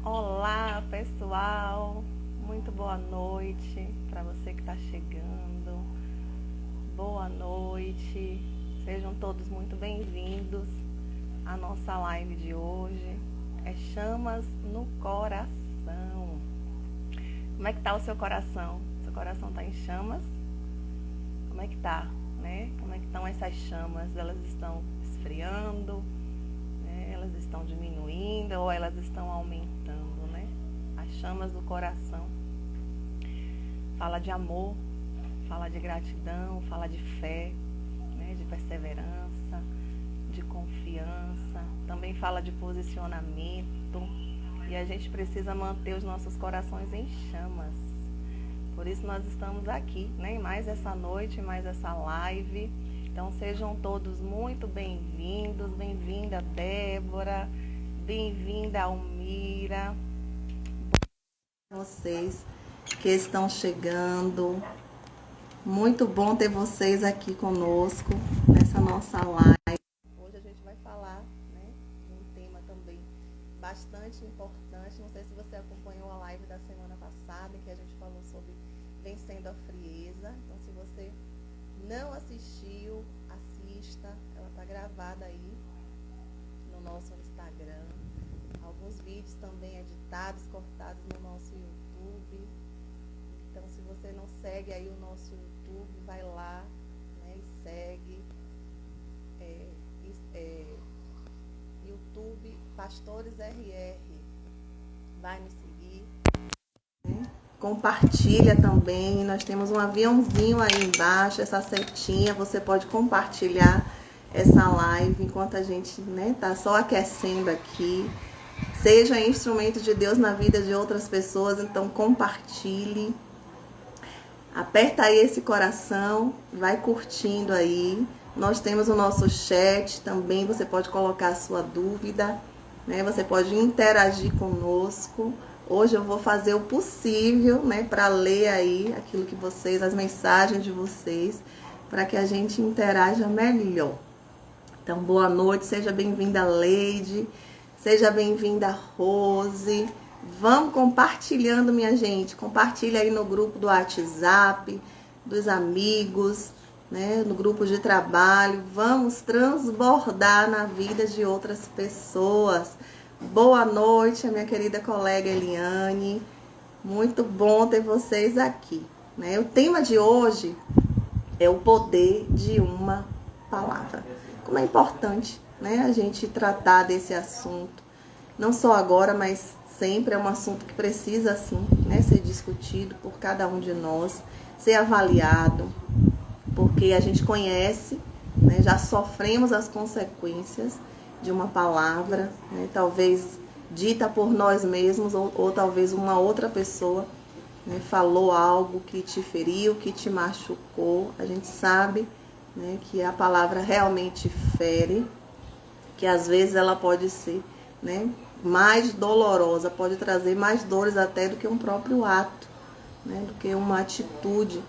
Olá, pessoal. Muito boa noite para você que está chegando. Boa noite. Sejam todos muito bem-vindos à nossa live de hoje. É Chamas no Coração. Como é que tá o seu coração? Seu coração está em chamas? Como é que tá, né? Como é que estão essas chamas? Elas estão esfriando? Elas estão diminuindo ou elas estão aumentando, né? As chamas do coração. Fala de amor, fala de gratidão, fala de fé, né? De perseverança, de confiança. Também fala de posicionamento. E a gente precisa manter os nossos corações em chamas. Por isso nós estamos aqui, né? Em mais essa noite, mais essa live. Então sejam todos muito bem-vindos. Bem-vinda, Débora. Bem-vinda, Almira. Vocês que estão chegando. Muito bom ter vocês aqui conosco nessa nossa live. Hoje a gente vai falar, né, de um tema também bastante importante. Não sei se você acompanhou a live da semana passada, em que a gente falou sobre vencendo a frieza. Então, se você não assistiu, assista. Ela está gravada aí no nosso Instagram. Alguns vídeos também editados, cortados no nosso YouTube. Então, se você não segue aí o nosso YouTube, vai lá, né, e segue. YouTube Pastores RR. Vai nos seguir. Compartilha também, nós temos um aviãozinho aí embaixo, essa setinha, você pode compartilhar essa live enquanto a gente, né, tá só aquecendo aqui. Seja instrumento de Deus na vida de outras pessoas, então compartilhe. Aperta aí esse coração, vai curtindo aí. Nós temos o nosso chat também, você pode colocar a sua dúvida, né? Você pode interagir conosco. Hoje eu vou fazer o possível, né, para ler aí aquilo que vocês, as mensagens de vocês, para que a gente interaja melhor. Então, boa noite, seja bem-vinda, Leide, seja bem-vinda, Rose. Vamos compartilhando, minha gente. Compartilha aí no grupo do WhatsApp, dos amigos, né, no grupo de trabalho. Vamos transbordar na vida de outras pessoas. Boa noite, a minha querida colega Eliane. Muito bom ter vocês aqui, né? O tema de hoje é o poder de uma palavra. Como é importante, né, a gente tratar desse assunto. Não só agora, mas sempre é um assunto que precisa, assim, né, ser discutido por cada um de nós, ser avaliado, porque a gente conhece, né, já sofremos as consequências de uma palavra, né, talvez dita por nós mesmos ou talvez uma outra pessoa, né, falou algo que te feriu, que te machucou. A gente sabe, né, que a palavra realmente fere, que às vezes ela pode ser, né, mais dolorosa, pode trazer mais dores até do que um próprio ato, né, do que uma atitude.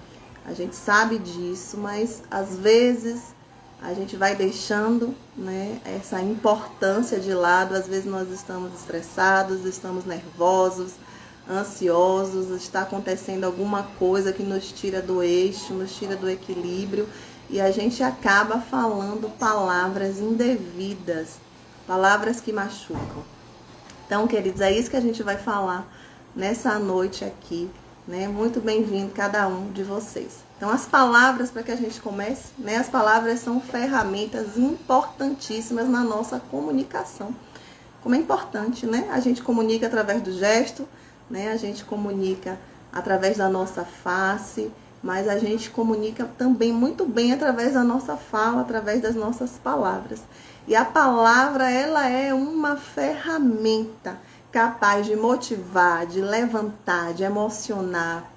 A gente sabe disso, mas às vezes a gente vai deixando, né, essa importância de lado. Às vezes nós estamos estressados, estamos nervosos, ansiosos, está acontecendo alguma coisa que nos tira do eixo, nos tira do equilíbrio, e a gente acaba falando palavras indevidas, palavras que machucam. Então, queridos, é isso que a gente vai falar nessa noite aqui, né? Muito bem-vindo cada um de vocês. Então, as palavras, para que a gente comece, né? As palavras são ferramentas importantíssimas na nossa comunicação. Como é importante, né? A gente comunica através do gesto, né? A gente comunica através da nossa face, mas a gente comunica também muito bem através da nossa fala, através das nossas palavras. E a palavra, ela é uma ferramenta capaz de motivar, de levantar, de emocionar,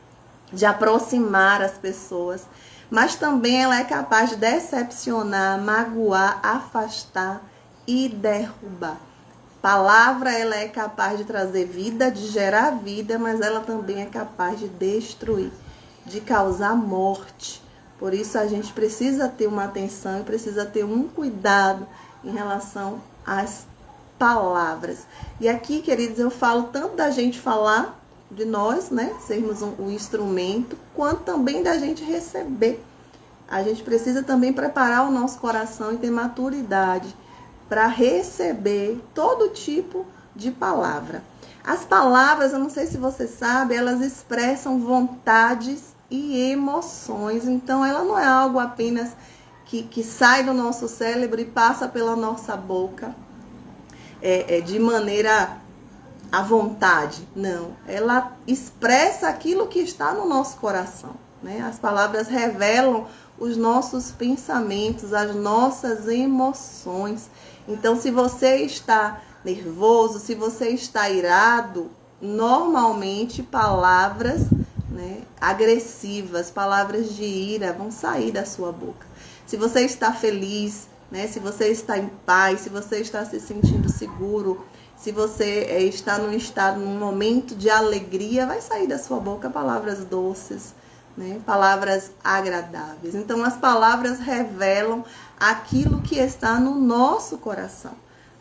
de aproximar as pessoas, mas também ela é capaz de decepcionar, magoar, afastar e derrubar. Palavra, ela é capaz de trazer vida, de gerar vida, mas ela também é capaz de destruir, de causar morte. Por isso a gente precisa ter uma atenção e precisa ter um cuidado em relação às palavras. E aqui, queridos, eu falo tanto da gente falar, de nós, né, sermos um instrumento, quanto também da gente receber. A gente precisa também preparar o nosso coração e ter maturidade para receber todo tipo de palavra. As palavras, eu não sei se você sabe, elas expressam vontades e emoções. Então, ela não é algo apenas que sai do nosso cérebro e passa pela nossa boca de maneira à vontade. Não, ela expressa aquilo que está no nosso coração, né? As palavras revelam os nossos pensamentos, as nossas emoções. Então, se você está nervoso, se você está irado, normalmente palavras, né, agressivas, palavras de ira vão sair da sua boca. Se você está feliz, né, se você está em paz, se você está se sentindo seguro, se você está num momento de alegria, vai sair da sua boca palavras doces, né, palavras agradáveis. Então, as palavras revelam aquilo que está no nosso coração.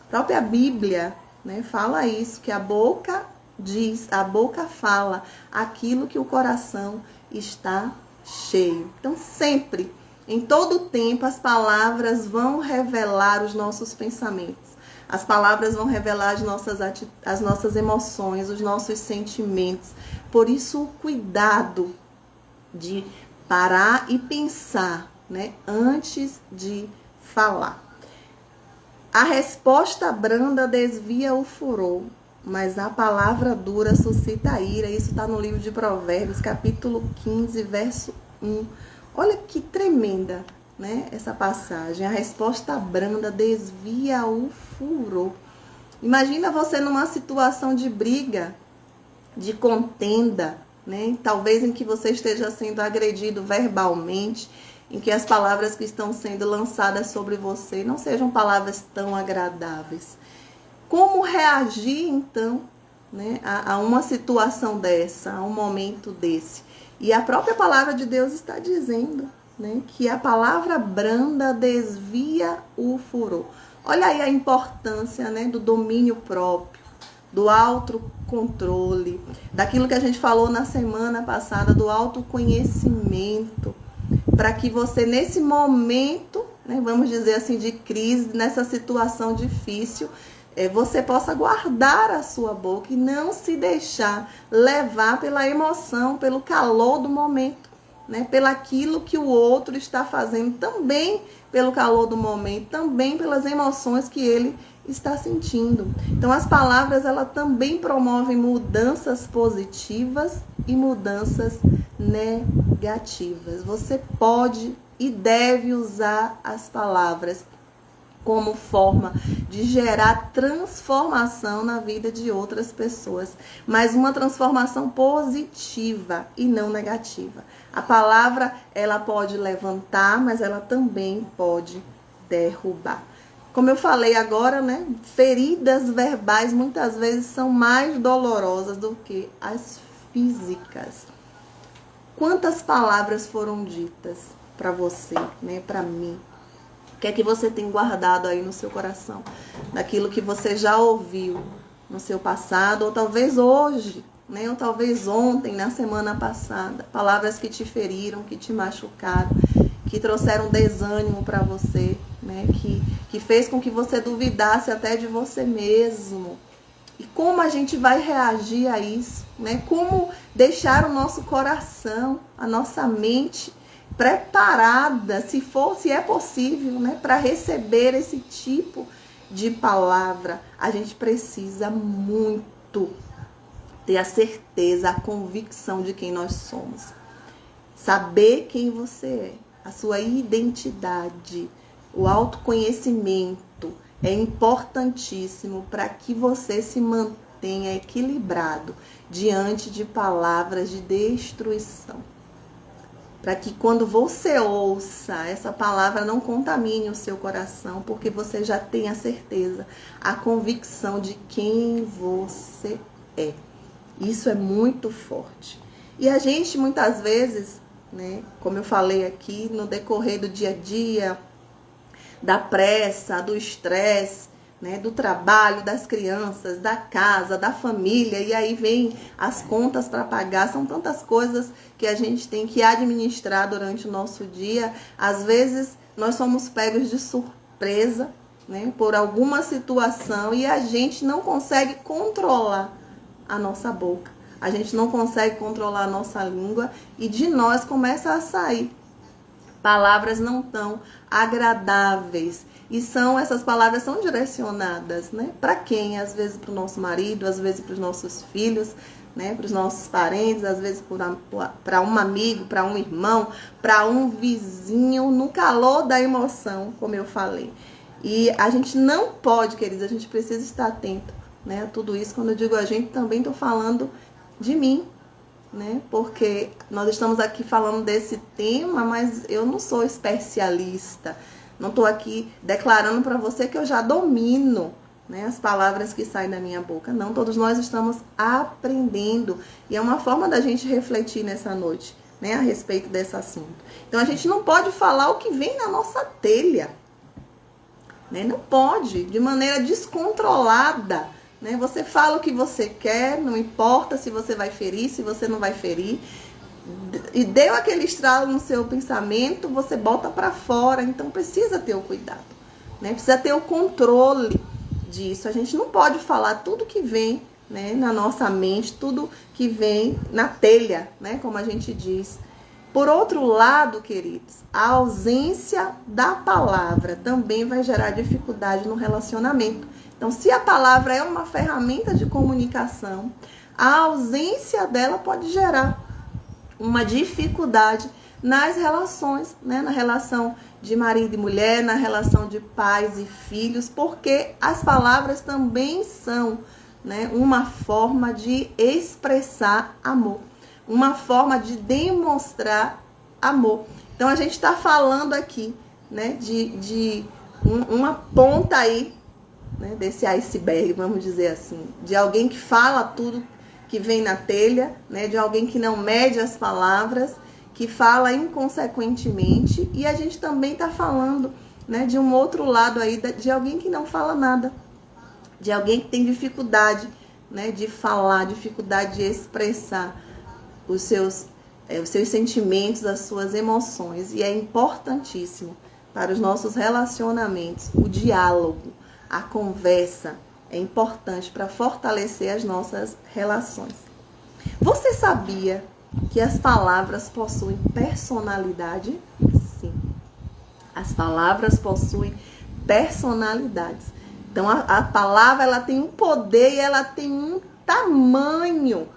A própria Bíblia, né, fala isso, que a boca diz, a boca fala aquilo que o coração está cheio. Então, sempre, em todo tempo, as palavras vão revelar os nossos pensamentos. As palavras vão revelar as nossas emoções, os nossos sentimentos. Por isso, o cuidado de parar e pensar, né, antes de falar. A resposta branda desvia o furor, mas a palavra dura suscita a ira. Isso está no livro de Provérbios, capítulo 15, verso 1. Olha que tremenda, né, essa passagem. A resposta branda desvia o furor. Imagina você numa situação de briga, de contenda, né? Talvez em que você esteja sendo agredido verbalmente, em que as palavras que estão sendo lançadas sobre você não sejam palavras tão agradáveis. Como reagir, então, né, a uma situação dessa, a um momento desse? E a própria palavra de Deus está dizendo, né, que a palavra branda desvia o furor. Olha aí a importância, né, do domínio próprio, do autocontrole, daquilo que a gente falou na semana passada, do autoconhecimento, para que você, nesse momento, né, vamos dizer assim, de crise, nessa situação difícil, você possa guardar a sua boca e não se deixar levar pela emoção, pelo calor do momento, né, pelaquilo que o outro está fazendo, também pelo calor do momento, também pelas emoções que ele está sentindo. Então, as palavras, elas também promovem mudanças positivas e mudanças negativas. Você pode e deve usar as palavras como forma de gerar transformação na vida de outras pessoas, mas uma transformação positiva e não negativa. A palavra, ela pode levantar, mas ela também pode derrubar. Como eu falei agora, né, feridas verbais muitas vezes são mais dolorosas do que as físicas. Quantas palavras foram ditas para você, né, para mim? O que é que você tem guardado aí no seu coração? Daquilo que você já ouviu no seu passado, ou talvez hoje, né? Ou talvez ontem, na semana passada. Palavras que te feriram, que te machucaram, que trouxeram desânimo para você, né? Que fez com que você duvidasse até de você mesmo. E como a gente vai reagir a isso, né? Como deixar o nosso coração, a nossa mente preparada, se é possível, né, para receber esse tipo de palavra. A gente precisa muito ter a certeza, a convicção de quem nós somos. Saber quem você é, a sua identidade, o autoconhecimento é importantíssimo para que você se mantenha equilibrado diante de palavras de destruição. Para que quando você ouça essa palavra não contamine o seu coração, porque você já tem a certeza, a convicção de quem você é. Isso é muito forte. E a gente muitas vezes, né, como eu falei aqui, no decorrer do dia a dia, da pressa, do estresse, né, do trabalho, das crianças, da casa, da família, e aí vem as contas para pagar. São tantas coisas que a gente tem que administrar durante o nosso dia. Às vezes nós somos pegos de surpresa, né, por alguma situação, e a gente não consegue controlar a nossa boca, a gente não consegue controlar a nossa língua, e de nós começa a sair palavras não tão agradáveis. E essas palavras são direcionadas, né? Para quem? Às vezes para o nosso marido, às vezes para os nossos filhos, né? Para os nossos parentes, às vezes para um amigo, para um irmão, para um vizinho, no calor da emoção, como eu falei. E a gente não pode, queridos, a gente precisa estar atento, né, a tudo isso. Quando eu digo a gente, também estou falando de mim, né? Porque nós estamos aqui falando desse tema, mas eu não sou especialista. Não estou aqui declarando para você que eu já domino, né, as palavras que saem da minha boca. Não, todos nós estamos aprendendo. E é uma forma da gente refletir nessa noite, né, a respeito desse assunto. Então a gente não pode falar o que vem na nossa telha, né? Não pode, de maneira descontrolada, né? Você fala o que você quer, não importa se você vai ferir, se você não vai ferir. E deu aquele estralo no seu pensamento, você bota para fora. Então precisa ter o cuidado, né? Precisa ter o controle disso. A gente não pode falar tudo que vem, né, na nossa mente, tudo que vem na telha, né, como a gente diz. Por outro lado, queridos, a ausência da palavra também vai gerar dificuldade no relacionamento. Então, se a palavra é uma ferramenta de comunicação, a ausência dela pode gerar uma dificuldade nas relações, né? Na relação de marido e mulher, na relação de pais e filhos, porque as palavras também são, né, uma forma de expressar amor, uma forma de demonstrar amor. Então a gente está falando aqui, né, de uma ponta aí, né, desse iceberg, vamos dizer assim, de alguém que fala tudo que vem na telha, né, de alguém que não mede as palavras, que fala inconsequentemente. E a gente também está falando, né, de um outro lado aí, de alguém que não fala nada, de alguém que tem dificuldade, né, de falar, dificuldade de expressar os seus sentimentos, as suas emoções. E é importantíssimo para os nossos relacionamentos o diálogo, a conversa. É importante para fortalecer as nossas relações. Você sabia que as palavras possuem personalidade? Sim. As palavras possuem personalidades. Então a palavra, ela tem um poder e ela tem um tamanho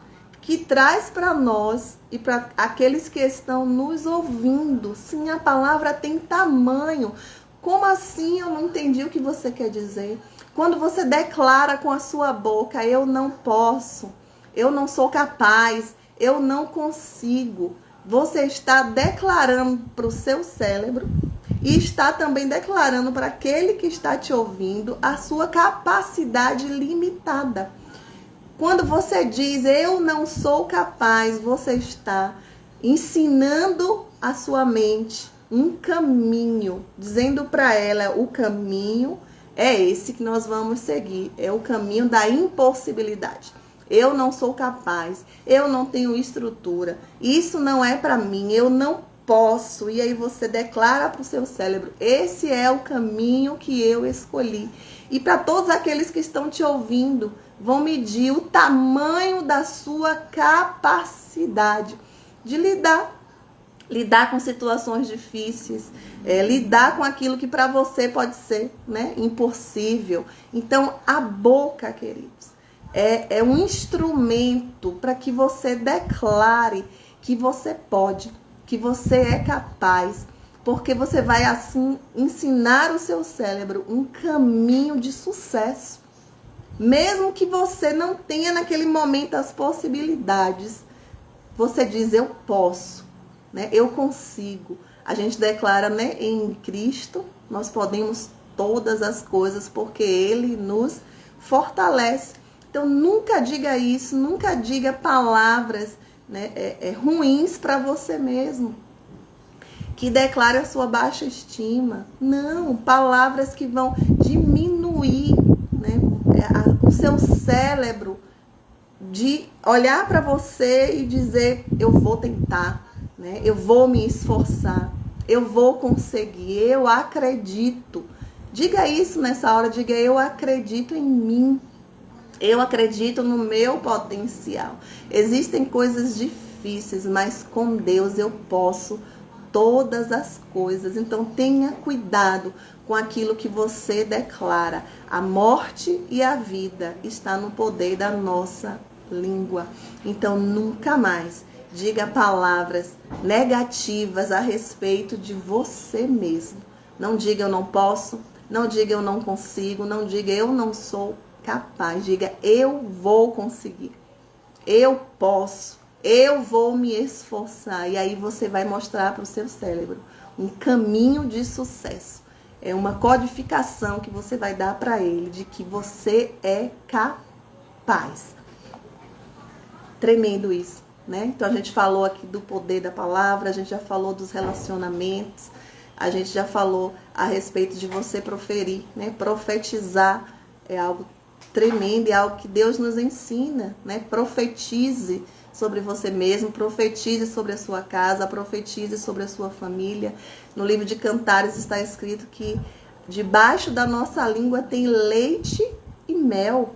que traz para nós e para aqueles que estão nos ouvindo. Sim, a palavra tem tamanho. Como assim? Eu não entendi o que você quer dizer. Quando você declara com a sua boca, eu não posso, eu não sou capaz, eu não consigo, você está declarando para o seu cérebro e está também declarando para aquele que está te ouvindo a sua capacidade limitada. Quando você diz eu não sou capaz, você está ensinando a sua mente um caminho, dizendo para ela o caminho é esse que nós vamos seguir, é o caminho da impossibilidade. Eu não sou capaz, eu não tenho estrutura, isso não é para mim, eu não posso. E aí você declara para o seu cérebro, esse é o caminho que eu escolhi. E para todos aqueles que estão te ouvindo, vão medir o tamanho da sua capacidade de lidar com situações difíceis, lidar com aquilo que para você pode ser, né, impossível. Então, a boca, queridos, é um instrumento para que você declare que você pode, que você é capaz, porque você vai, assim, ensinar o seu cérebro um caminho de sucesso. Mesmo que você não tenha naquele momento as possibilidades, você diz, eu posso. Né? Eu consigo. A gente declara, né, em Cristo, nós podemos todas as coisas porque Ele nos fortalece. Então, nunca diga isso, nunca diga palavras, né, ruins para você mesmo. que declare a sua baixa estima. Não, palavras que vão diminuir, né, o seu cérebro de olhar para você e dizer, eu vou tentar, né, eu vou me esforçar, eu vou conseguir, eu acredito. Diga isso nessa hora, diga, eu acredito em mim. Eu acredito no meu potencial. Existem coisas difíceis, mas com Deus eu posso todas as coisas. Então tenha cuidado com aquilo que você declara. A morte e a vida está no poder da nossa língua. Então nunca mais diga palavras negativas a respeito de você mesmo. Não diga eu não posso, não diga eu não consigo, não diga eu não sou capaz. Diga, eu vou conseguir, eu posso, eu vou me esforçar. E aí você vai mostrar para o seu cérebro um caminho de sucesso. É uma codificação que você vai dar para ele de que você é capaz. Tremendo isso, né? Então a gente falou aqui do poder da palavra, a gente já falou dos relacionamentos, a gente já falou a respeito de você proferir, né? Profetizar é algo tremendo, é algo que Deus nos ensina, né? Profetize sobre você mesmo, profetize sobre a sua casa, profetize sobre a sua família. No livro de Cantares está escrito que debaixo da nossa língua tem leite e mel.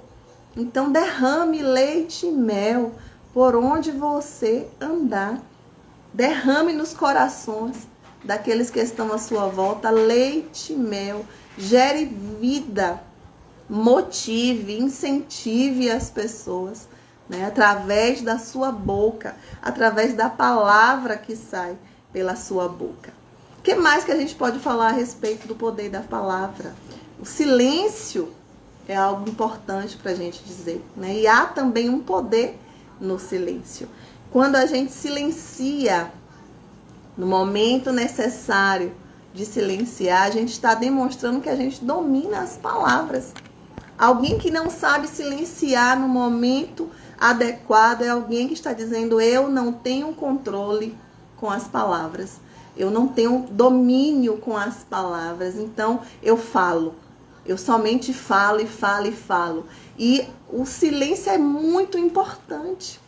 Então derrame leite e mel por onde você andar. Derrame nos corações daqueles que estão à sua volta leite e mel. Gere vida. Motive, incentive as pessoas, né, através da sua boca, através da palavra que sai pela sua boca. O que mais que a gente pode falar a respeito do poder da palavra? O silêncio é algo importante para a gente dizer, né? E há também um poder no silêncio. Quando a gente silencia no momento necessário de silenciar, a gente está demonstrando que a gente domina as palavras. Alguém que não sabe silenciar no momento adequado é alguém que está dizendo, eu não tenho controle com as palavras. Eu não tenho domínio com as palavras. Então, eu falo. Eu somente falo e falo e falo. E o silêncio é muito importante.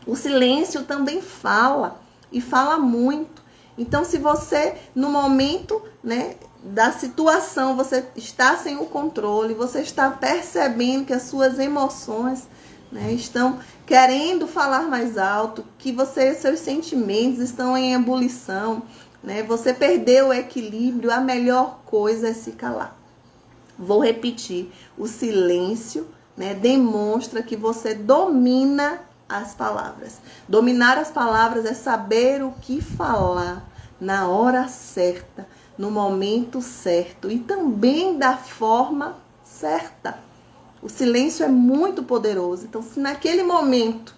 O silêncio também fala. E fala muito. Então, se você, no momento, né, da situação, você está sem o controle, você está percebendo que as suas emoções, né, estão querendo falar mais alto, que seus sentimentos estão em ebulição, né, você perdeu o equilíbrio, a melhor coisa é se calar. Vou repetir, o silêncio, né, demonstra que você domina as palavras. Dominar as palavras é saber o que falar na hora certa, no momento certo e também da forma certa. O silêncio é muito poderoso. Então, se naquele momento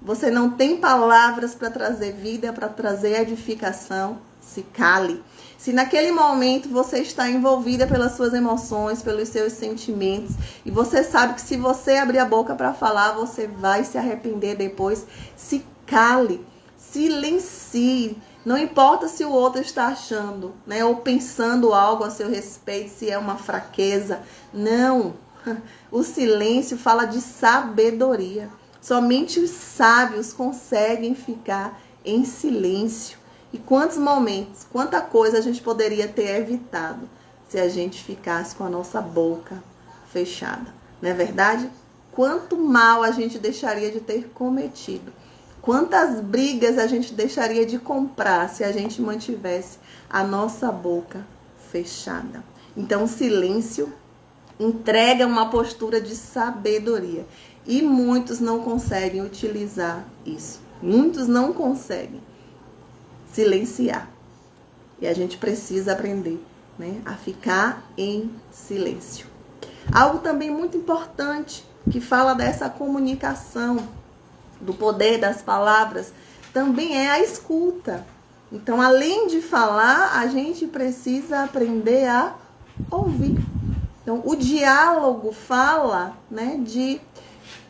você não tem palavras para trazer vida, para trazer edificação, se cale. Se naquele momento você está envolvida pelas suas emoções, pelos seus sentimentos, e você sabe que se você abrir a boca para falar, você vai se arrepender depois, se cale, silencie. Não importa se o outro está achando, né, ou pensando algo a seu respeito, se é uma fraqueza. Não. O silêncio fala de sabedoria. Somente os sábios conseguem ficar em silêncio. E quantos momentos, quanta coisa a gente poderia ter evitado se a gente ficasse com a nossa boca fechada. Não é verdade? Quanto mal a gente deixaria de ter cometido. Quantas brigas a gente deixaria de comprar se a gente mantivesse a nossa boca fechada. Então, o silêncio entrega uma postura de sabedoria. E muitos não conseguem utilizar isso. Muitos não conseguem silenciar. E a gente precisa aprender, né, a ficar em silêncio. Algo também muito importante que fala dessa comunicação, do poder das palavras, também é a escuta. Então, além de falar, a gente precisa aprender a ouvir. Então, o diálogo fala, né, de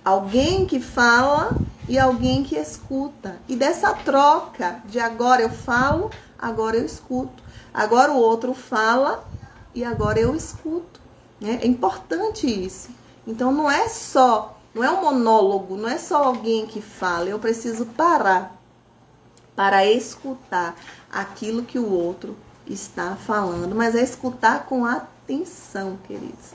alguém que fala e alguém que escuta. E dessa troca de agora eu falo, agora eu escuto. Agora o outro fala e agora eu escuto. Né? É importante isso. Então não é um monólogo, não é só alguém que fala. Eu preciso parar para escutar aquilo que o outro está falando. Mas é escutar com atenção, queridos.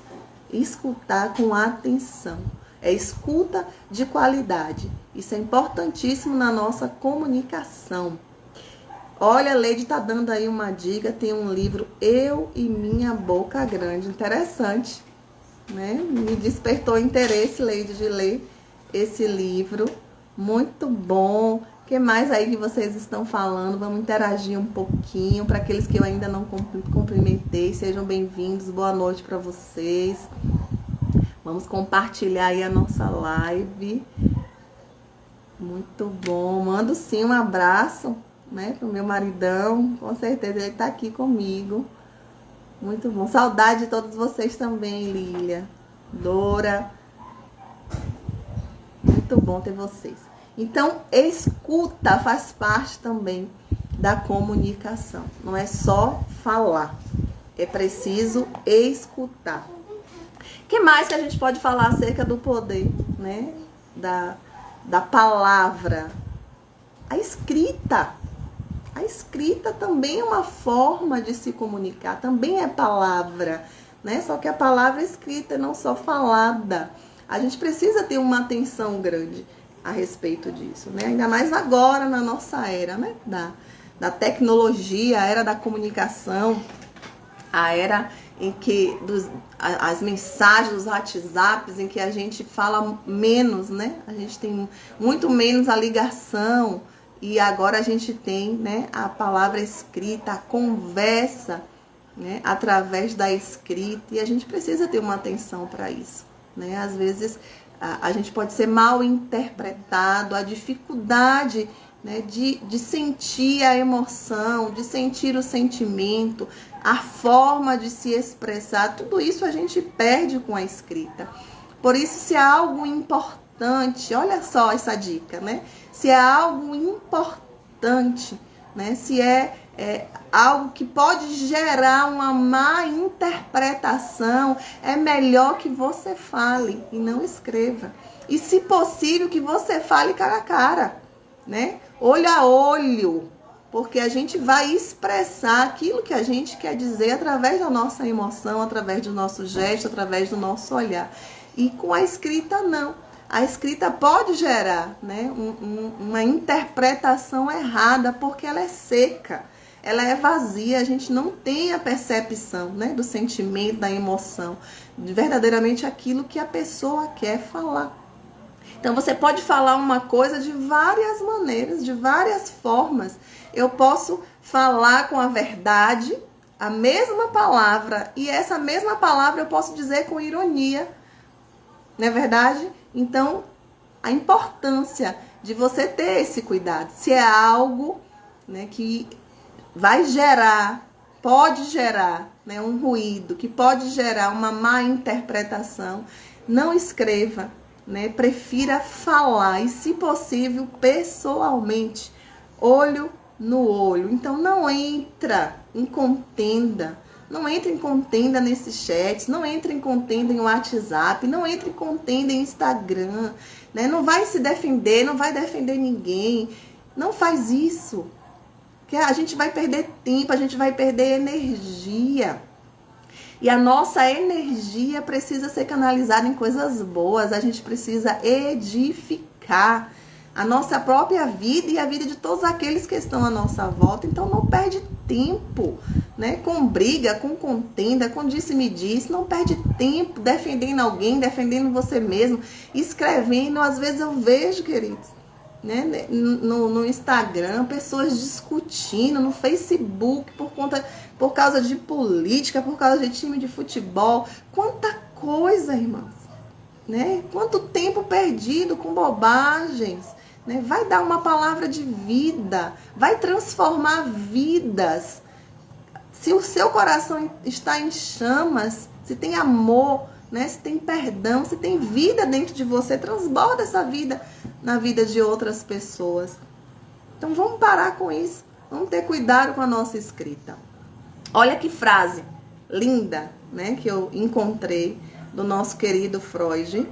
Escutar com atenção. É escuta de qualidade. Isso é importantíssimo na nossa comunicação. Olha, a Leide está dando aí uma dica. Tem um livro, Eu e Minha Boca Grande. Interessante, né? Me despertou interesse, Leide, de ler esse livro. Muito bom. O que mais aí que vocês estão falando? Vamos interagir um pouquinho. Para aqueles que eu ainda não cumprimentei, sejam bem-vindos. Boa noite para vocês. Vamos compartilhar aí a nossa live. Muito bom. Mando sim um abraço, né, pro meu maridão. Com certeza ele tá aqui comigo. Muito bom. Saudade de todos vocês também, Lília, Dora. Muito bom ter vocês. Então, escuta faz parte também da comunicação. Não é só falar. É preciso escutar. O que mais que a gente pode falar acerca do poder, né? Da palavra? A escrita. A escrita também é uma forma de se comunicar. Também é palavra, né? Só que a palavra escrita, não só falada. A gente precisa ter uma atenção grande a respeito disso, né? Ainda mais agora na nossa era, né? Da tecnologia, a era da comunicação, a era em que as mensagens, os WhatsApps, em que a gente fala menos, né? A gente tem muito menos a ligação e agora a gente tem, né, a palavra escrita, a conversa, né, através da escrita, e a gente precisa ter uma atenção para isso, né? Às vezes a gente pode ser mal interpretado, a dificuldade, né, de sentir a emoção, de sentir o sentimento, a forma de se expressar, tudo isso a gente perde com a escrita. Por isso, se é algo importante, olha só essa dica, né? Se é algo importante, né? Se é algo que pode gerar uma má interpretação, é melhor que você fale e não escreva. E, se possível, que você fale cara a cara, né? Olho a olho, porque a gente vai expressar aquilo que a gente quer dizer através da nossa emoção, através do nosso gesto, através do nosso olhar. E com a escrita, não. A escrita pode gerar, né, uma interpretação errada, porque ela é seca, ela é vazia, a gente não tem a percepção, né, do sentimento, da emoção, de verdadeiramente aquilo que a pessoa quer falar. Então, você pode falar uma coisa de várias maneiras, de várias formas. Eu posso falar com a verdade, a mesma palavra, e essa mesma palavra eu posso dizer com ironia, não é verdade? Então, a importância de você ter esse cuidado. Se é algo, né, que vai gerar, pode gerar, né, um ruído, que pode gerar uma má interpretação, não escreva. Né? Prefira falar e, se possível, pessoalmente, olho no olho. Então, não entra em contenda, não entra em contenda nesses chats, não entra em contenda em WhatsApp, não entra em contenda em Instagram, né? Não vai se defender, não vai defender ninguém, não faz isso, que a gente vai perder tempo, a gente vai perder energia. E a nossa energia precisa ser canalizada em coisas boas. A gente precisa edificar a nossa própria vida e a vida de todos aqueles que estão à nossa volta. Então, não perde tempo, né, com briga, com contenda, com disse-me-disse. Não perde tempo defendendo alguém, defendendo você mesmo, escrevendo. Às vezes eu vejo, queridos, né, no Instagram, pessoas discutindo, no Facebook, por causa de política, por causa de time de futebol. Quanta coisa, irmãos, né? Quanto tempo perdido com bobagens, né? Vai dar uma palavra de vida, vai transformar vidas. Se o seu coração está em chamas, se tem amor, né? Se tem perdão, se tem vida dentro de você, transborda essa vida na vida de outras pessoas. Então, vamos parar com isso. Vamos ter cuidado com a nossa escrita. Olha que frase linda, né, que eu encontrei do nosso querido Freud.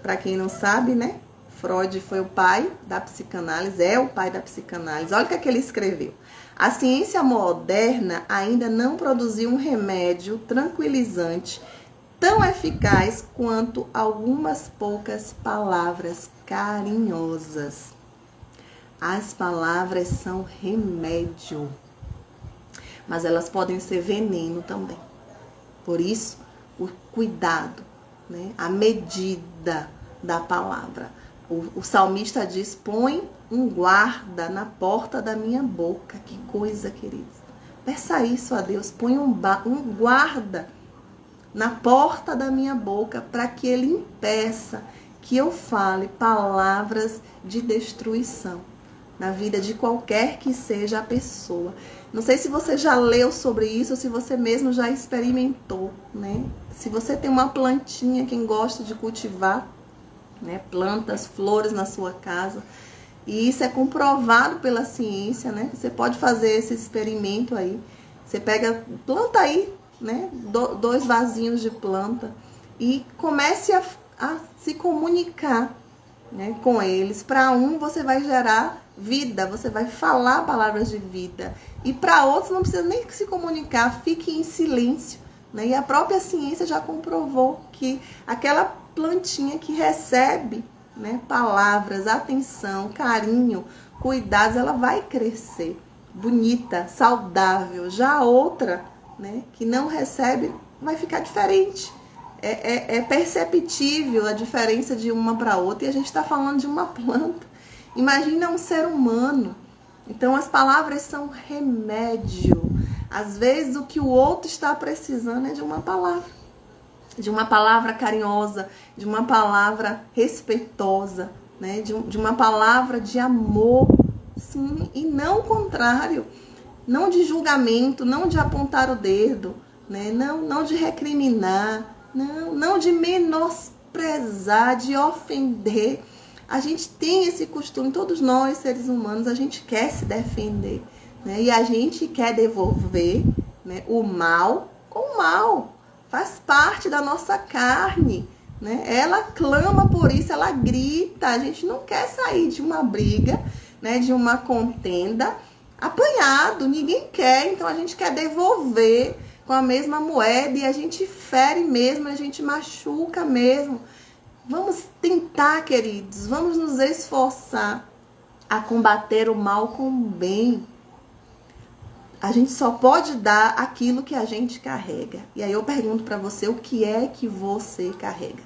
Para quem não sabe, né, Freud foi o pai da psicanálise, é o pai da psicanálise. Olha o que é que ele escreveu. A ciência moderna ainda não produziu um remédio tranquilizante tão eficaz quanto algumas poucas palavras carinhosas. As palavras são remédio, mas elas podem ser veneno também. Por isso, o cuidado, né? A medida da palavra. O salmista diz, põe um guarda na porta da minha boca. Que coisa, queridos. Peça isso a Deus, põe um guarda na porta da minha boca para que Ele impeça que eu fale palavras de destruição na vida de qualquer que seja a pessoa. Não sei se você já leu sobre isso ou se você mesmo já experimentou, né? Se você tem uma plantinha, quem gosta de cultivar, né, plantas, flores na sua casa, e isso é comprovado pela ciência, né? Você pode fazer esse experimento aí. Você pega, planta aí, né, 2 vasinhos de planta e comece a se comunicar, né, com eles. Para um você vai gerar vida, você vai falar palavras de vida, e para outros não precisa nem se comunicar, fique em silêncio, né? E a própria ciência já comprovou que aquela plantinha que recebe, né, palavras, atenção, carinho, cuidados, ela vai crescer bonita, saudável. Já a outra, né, que não recebe, vai ficar diferente. É perceptível a diferença de uma para outra, e a gente está falando de uma planta. Imagina um ser humano. Então as palavras são remédio. Às vezes o que o outro está precisando é de uma palavra carinhosa, de uma palavra respeitosa, né? de uma palavra de amor, sim, e não o contrário, não de julgamento, não de apontar o dedo, né? não de recriminar, não de menosprezar, de ofender. A gente tem esse costume, todos nós, seres humanos, a gente quer se defender, né? E a gente quer devolver, né, o mal com o mal. Faz parte da nossa carne, né? Ela clama por isso, ela grita. A gente não quer sair de uma briga, né, de uma contenda apanhado, ninguém quer. Então a gente quer devolver com a mesma moeda, e a gente fere mesmo, a gente machuca mesmo. Vamos tentar, queridos, vamos nos esforçar a combater o mal com o bem. A gente só pode dar aquilo que a gente carrega. E aí eu pergunto para você, o que é que você carrega?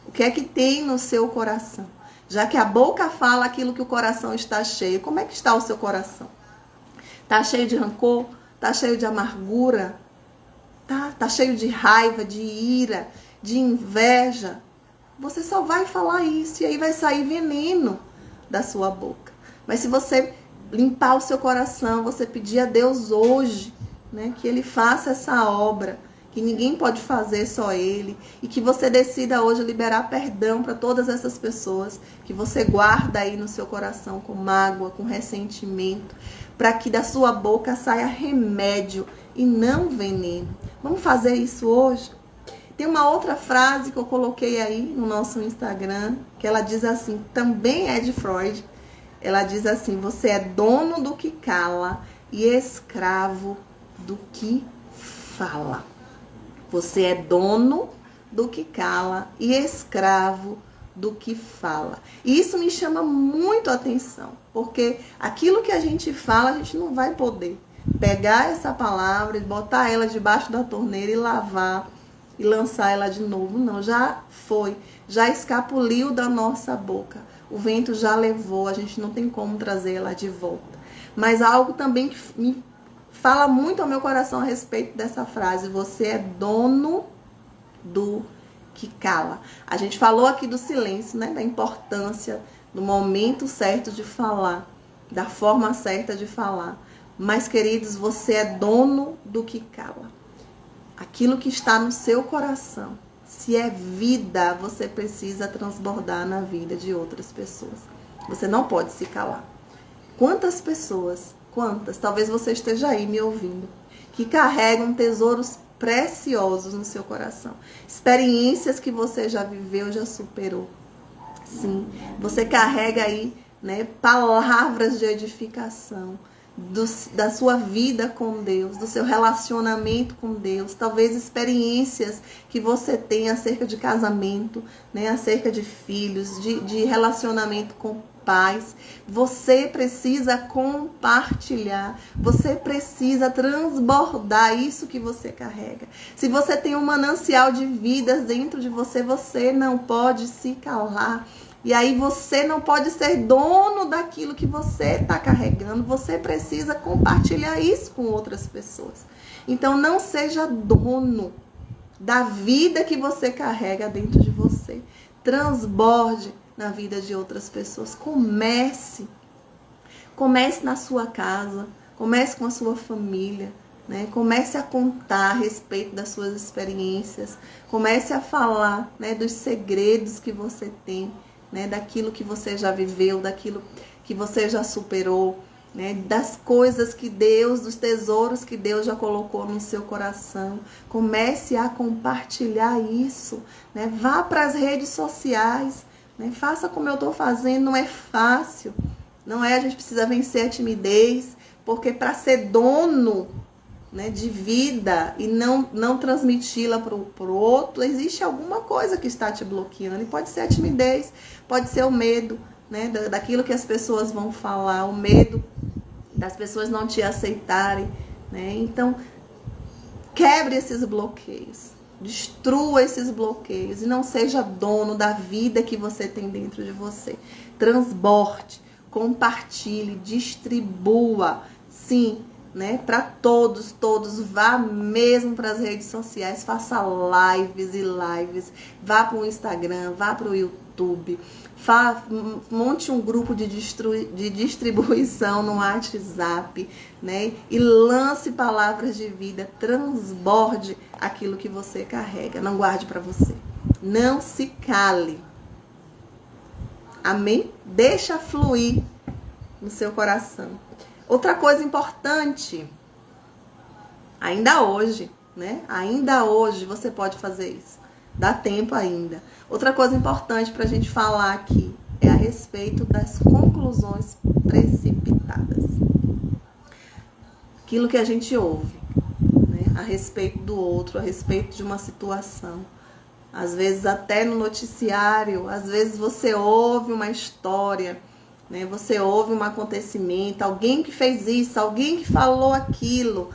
O que é que tem no seu coração? Já que a boca fala aquilo que o coração está cheio, como é que está o seu coração? Está cheio de rancor? Está cheio de amargura? Tá cheio de raiva, de ira, de inveja? Você só vai falar isso, e aí vai sair veneno da sua boca. Mas se você limpar o seu coração, você pedir a Deus hoje, né, que Ele faça essa obra, que ninguém pode fazer, só Ele, e que você decida hoje liberar perdão para todas essas pessoas que você guarda aí no seu coração com mágoa, com ressentimento, para que da sua boca saia remédio e não veneno. Vamos fazer isso hoje? Tem uma outra frase que eu coloquei aí no nosso Instagram, que ela diz assim, também é de Freud. Ela diz assim, você é dono do que cala e escravo do que fala. Você é dono do que cala e escravo do que fala. E isso me chama muito a atenção, porque aquilo que a gente fala, a gente não vai poder pegar essa palavra e botar ela debaixo da torneira e lavar e lançar ela de novo. Não, já foi, já escapuliu da nossa boca. O vento já levou, a gente não tem como trazer ela de volta. Mas algo também que me fala muito ao meu coração a respeito dessa frase, você é dono do que cala. A gente falou aqui do silêncio, né? Da importância do momento certo de falar, da forma certa de falar. Mas, queridos, você é dono do que cala. Aquilo que está no seu coração, se é vida, você precisa transbordar na vida de outras pessoas. Você não pode se calar. Quantas pessoas Quantas? Talvez você esteja aí me ouvindo, que carregam tesouros preciosos no seu coração. Experiências que você já viveu, já superou. Sim, você carrega aí, né, palavras de edificação da sua vida com Deus, do seu relacionamento com Deus, talvez experiências que você tem acerca de casamento, né, acerca de filhos, de relacionamento com pais. Você precisa compartilhar, você precisa transbordar isso que você carrega. Se você tem um manancial de vidas dentro de você, você não pode se calar. E aí você não pode ser dono daquilo que você está carregando. Você precisa compartilhar isso com outras pessoas. Então não seja dono da vida que você carrega dentro de você. Transborde na vida de outras pessoas. Comece na sua casa. Comece com a sua família. Né? Comece a contar a respeito das suas experiências. Comece a falar, né, dos segredos que você tem. Né, daquilo que você já viveu, daquilo que você já superou, né, das coisas que Deus, dos tesouros que Deus já colocou no seu coração. Comece a compartilhar isso, né, vá para as redes sociais, né, faça como eu estou fazendo. Não é fácil, não é, a gente precisa vencer a timidez, porque para ser dono, né, de vida e não transmiti-la para o outro, existe alguma coisa que está te bloqueando. E pode ser a timidez, pode ser o medo, né, daquilo que as pessoas vão falar, o medo das pessoas não te aceitarem. Né? Então, quebre esses bloqueios, destrua esses bloqueios e não seja dono da vida que você tem dentro de você. Transborde, compartilhe, distribua. Sim, né, para todos, vá mesmo para as redes sociais, faça lives e lives, vá para o Instagram, vá para o YouTube, monte um grupo de distribuição no WhatsApp, né, e lance palavras de vida, transborde aquilo que você carrega, não guarde para você, não se cale, amém? Deixa fluir no seu coração. Outra coisa importante, ainda hoje, né? Ainda hoje você pode fazer isso. Dá tempo ainda. Outra coisa importante para a gente falar aqui é a respeito das conclusões precipitadas. Aquilo que a gente ouve, né? A respeito do outro, a respeito de uma situação. Às vezes até no noticiário, às vezes você ouve uma história, né? Você ouve um acontecimento, alguém que fez isso, alguém que falou aquilo,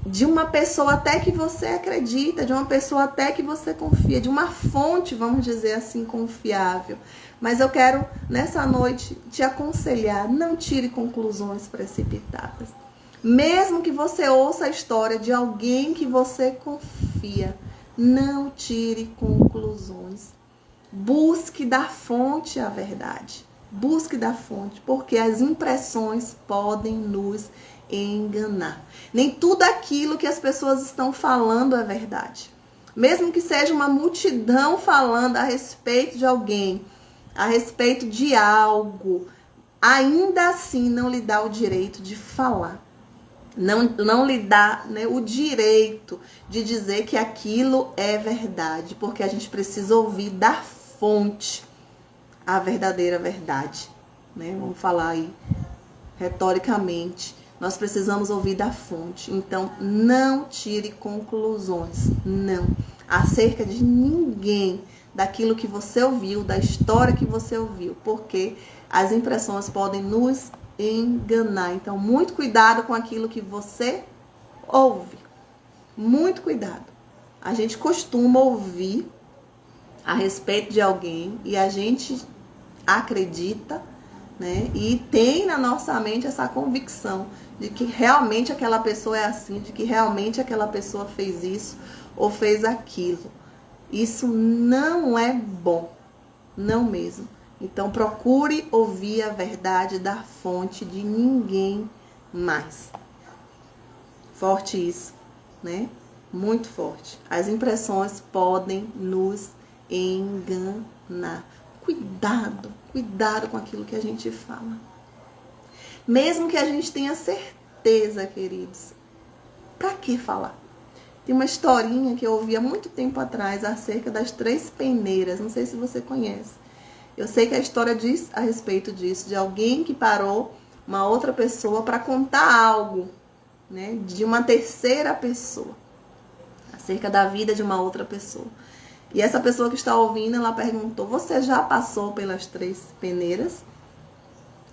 de uma pessoa até que você acredita, de uma pessoa até que você confia, de uma fonte, vamos dizer assim, confiável. Mas eu quero, nessa noite, te aconselhar, não tire conclusões precipitadas. Mesmo que você ouça a história de alguém que você confia, não tire conclusões. Busque da fonte a verdade. Busque da fonte, porque as impressões podem nos enganar. Nem tudo aquilo que as pessoas estão falando é verdade. Mesmo que seja uma multidão falando a respeito de alguém, a respeito de algo, ainda assim não lhe dá o direito de falar. Não lhe dá, né, o direito de dizer que aquilo é verdade, porque a gente precisa ouvir da fonte a verdadeira verdade, né? Vamos falar aí retoricamente. Nós precisamos ouvir da fonte. Então, não tire conclusões, não, acerca de ninguém, daquilo que você ouviu, da história que você ouviu, porque as impressões podem nos enganar. Então, muito cuidado com aquilo que você ouve. Muito cuidado. A gente costuma ouvir a respeito de alguém e a gente acredita, né, e tem na nossa mente essa convicção de que realmente aquela pessoa é assim, de que realmente aquela pessoa fez isso ou fez aquilo. Isso não é bom, não mesmo. Então procure ouvir a verdade da fonte, de ninguém mais. Forte isso, né? Muito forte. As impressões podem nos enganar. Cuidado com aquilo que a gente fala. Mesmo que a gente tenha certeza, queridos, para que falar? Tem uma historinha que eu ouvi há muito tempo atrás acerca das 3 peneiras. Não sei se você conhece. Eu sei que a história diz a respeito disso, de alguém que parou uma outra pessoa para contar algo, né, de uma terceira pessoa, acerca da vida de uma outra pessoa. E essa pessoa que está ouvindo, ela perguntou: você já passou pelas 3 peneiras?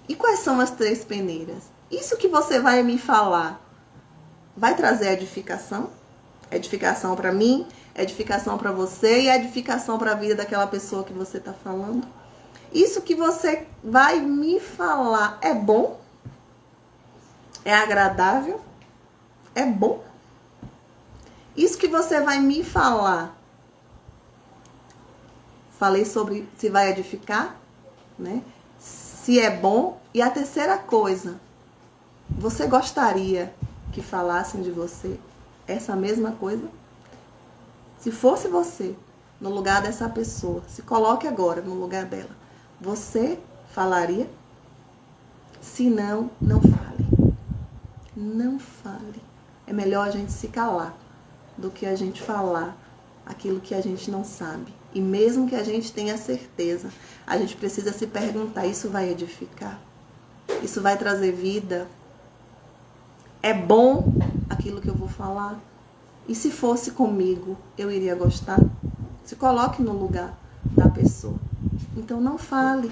E quais são as 3 peneiras? Isso que você vai me falar vai trazer edificação? Edificação para mim, edificação para você e edificação para a vida daquela pessoa que você está falando? Isso que você vai me falar é bom? É agradável? É bom? Isso que você vai me falar, falei sobre se vai edificar, né? Se é bom. E a terceira coisa, você gostaria que falassem de você essa mesma coisa? Se fosse você no lugar dessa pessoa, se coloque agora no lugar dela, você falaria? Se não, não fale. Não fale. É melhor a gente se calar do que a gente falar aquilo que a gente não sabe. E mesmo que a gente tenha certeza, a gente precisa se perguntar: isso vai edificar? Isso vai trazer vida? É bom aquilo que eu vou falar? E se fosse comigo, eu iria gostar? Se coloque no lugar da pessoa. Então não fale.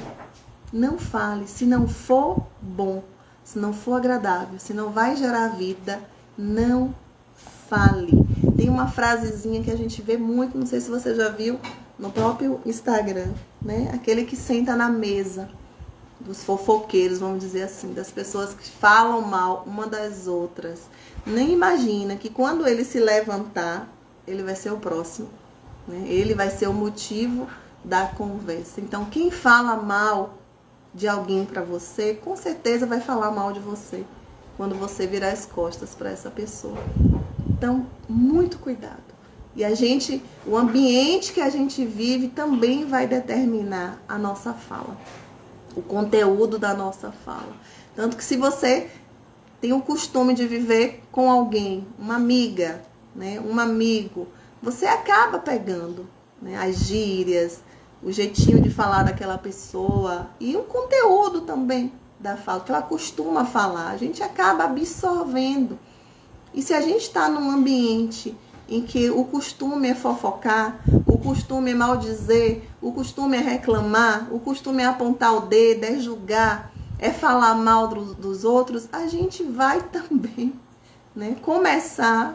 Não fale. Se não for bom, se não for agradável, se não vai gerar vida, não fale. Tem uma frasezinha que a gente vê muito, não sei se você já viu, no próprio Instagram, né? Aquele que senta na mesa dos fofoqueiros, vamos dizer assim, das pessoas que falam mal uma das outras. Nem imagina que quando ele se levantar, ele vai ser o próximo, né? Ele vai ser o motivo da conversa. Então, quem fala mal de alguém para você, com certeza vai falar mal de você quando você virar as costas para essa pessoa. Então, muito cuidado. E o ambiente que a gente vive também vai determinar a nossa fala, o conteúdo da nossa fala. Tanto que se você tem o costume de viver com alguém, uma amiga, né, um amigo, você acaba pegando, né, as gírias, o jeitinho de falar daquela pessoa e o conteúdo também da fala, que ela costuma falar. A gente acaba absorvendo. E se a gente está num ambiente em que o costume é fofocar, o costume é maldizer, o costume é reclamar, o costume é apontar o dedo, é julgar, é falar mal dos outros, a gente vai também, né, começar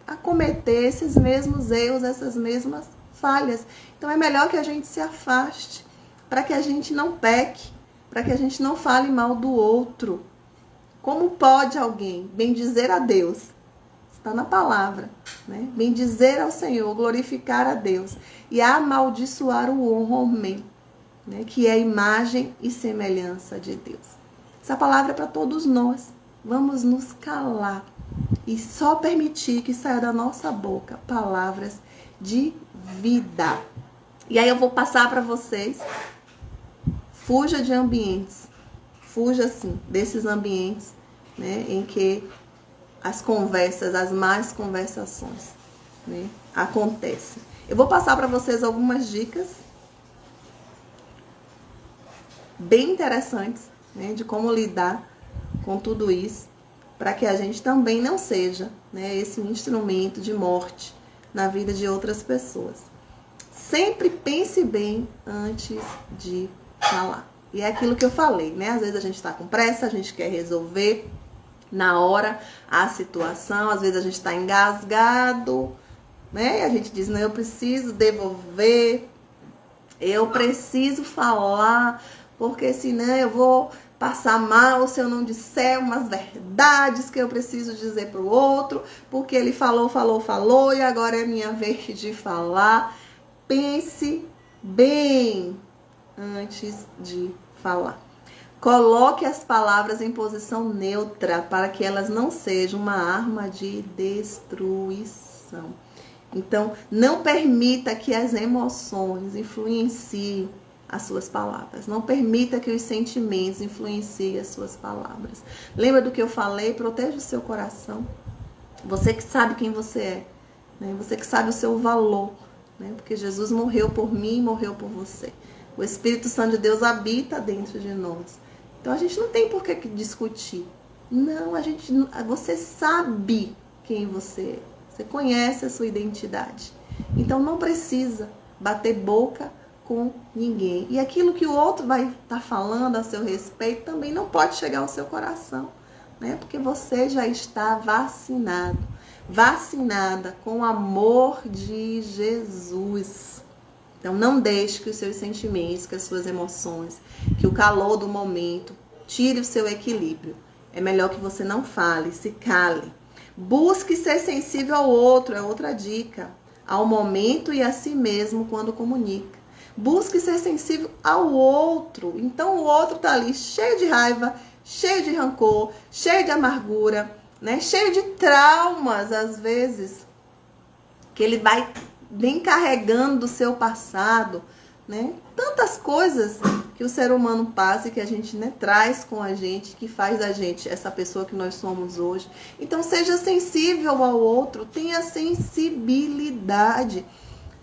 a cometer esses mesmos erros, essas mesmas falhas. Então é melhor que a gente se afaste, para que a gente não peque, para que a gente não fale mal do outro. Como pode alguém bendizer a Deus? Está na palavra, né? Bendizer ao Senhor, glorificar a Deus e amaldiçoar o homem, né? Que é a imagem e semelhança de Deus. Essa palavra é para todos nós. Vamos nos calar e só permitir que saia da nossa boca palavras de vida. E aí eu vou passar para vocês. Fuja de ambientes. Fuja, assim, desses ambientes, né, em que as conversas, as más conversações, né, acontecem. Eu vou passar para vocês algumas dicas bem interessantes, né, de como lidar com tudo isso, para que a gente também não seja, né, esse instrumento de morte na vida de outras pessoas. Sempre pense bem antes de falar. E é aquilo que eu falei, né? Às vezes a gente está com pressa, a gente quer resolver na hora a situação, às vezes a gente está engasgado, né? E a gente diz: não, eu preciso devolver, eu preciso falar, porque senão eu vou passar mal se eu não disser umas verdades que eu preciso dizer para o outro, porque ele falou e agora é minha vez de falar. Pense bem antes de falar. Coloque as palavras em posição neutra para que elas não sejam uma arma de destruição. Então, não permita que as emoções influenciem as suas palavras. Não permita que os sentimentos influenciem as suas palavras. Lembra do que eu falei? Proteja o seu coração. Você que sabe quem você é, né? Você que sabe o seu valor, né? Porque Jesus morreu por mim e morreu por você. O Espírito Santo de Deus habita dentro de nós. Então a gente não tem por que discutir. Não, você sabe quem você é. Você conhece a sua identidade. Então não precisa bater boca com ninguém. E aquilo que o outro vai estar falando a seu respeito também não pode chegar ao seu coração, né? Porque você já está vacinado, vacinada com o amor de Jesus. Então não deixe que os seus sentimentos, que as suas emoções, que o calor do momento tire o seu equilíbrio. É melhor que você não fale, se cale. Busque ser sensível ao outro, é outra dica. Ao momento e a si mesmo quando comunica. Busque ser sensível ao outro. Então o outro está ali cheio de raiva, cheio de rancor, cheio de amargura, né? Cheio de traumas, às vezes, que ele vem carregando do seu passado, né? Tantas coisas que o ser humano passa e que a gente, né, traz com a gente, que faz da gente essa pessoa que nós somos hoje. Então seja sensível ao outro, tenha sensibilidade,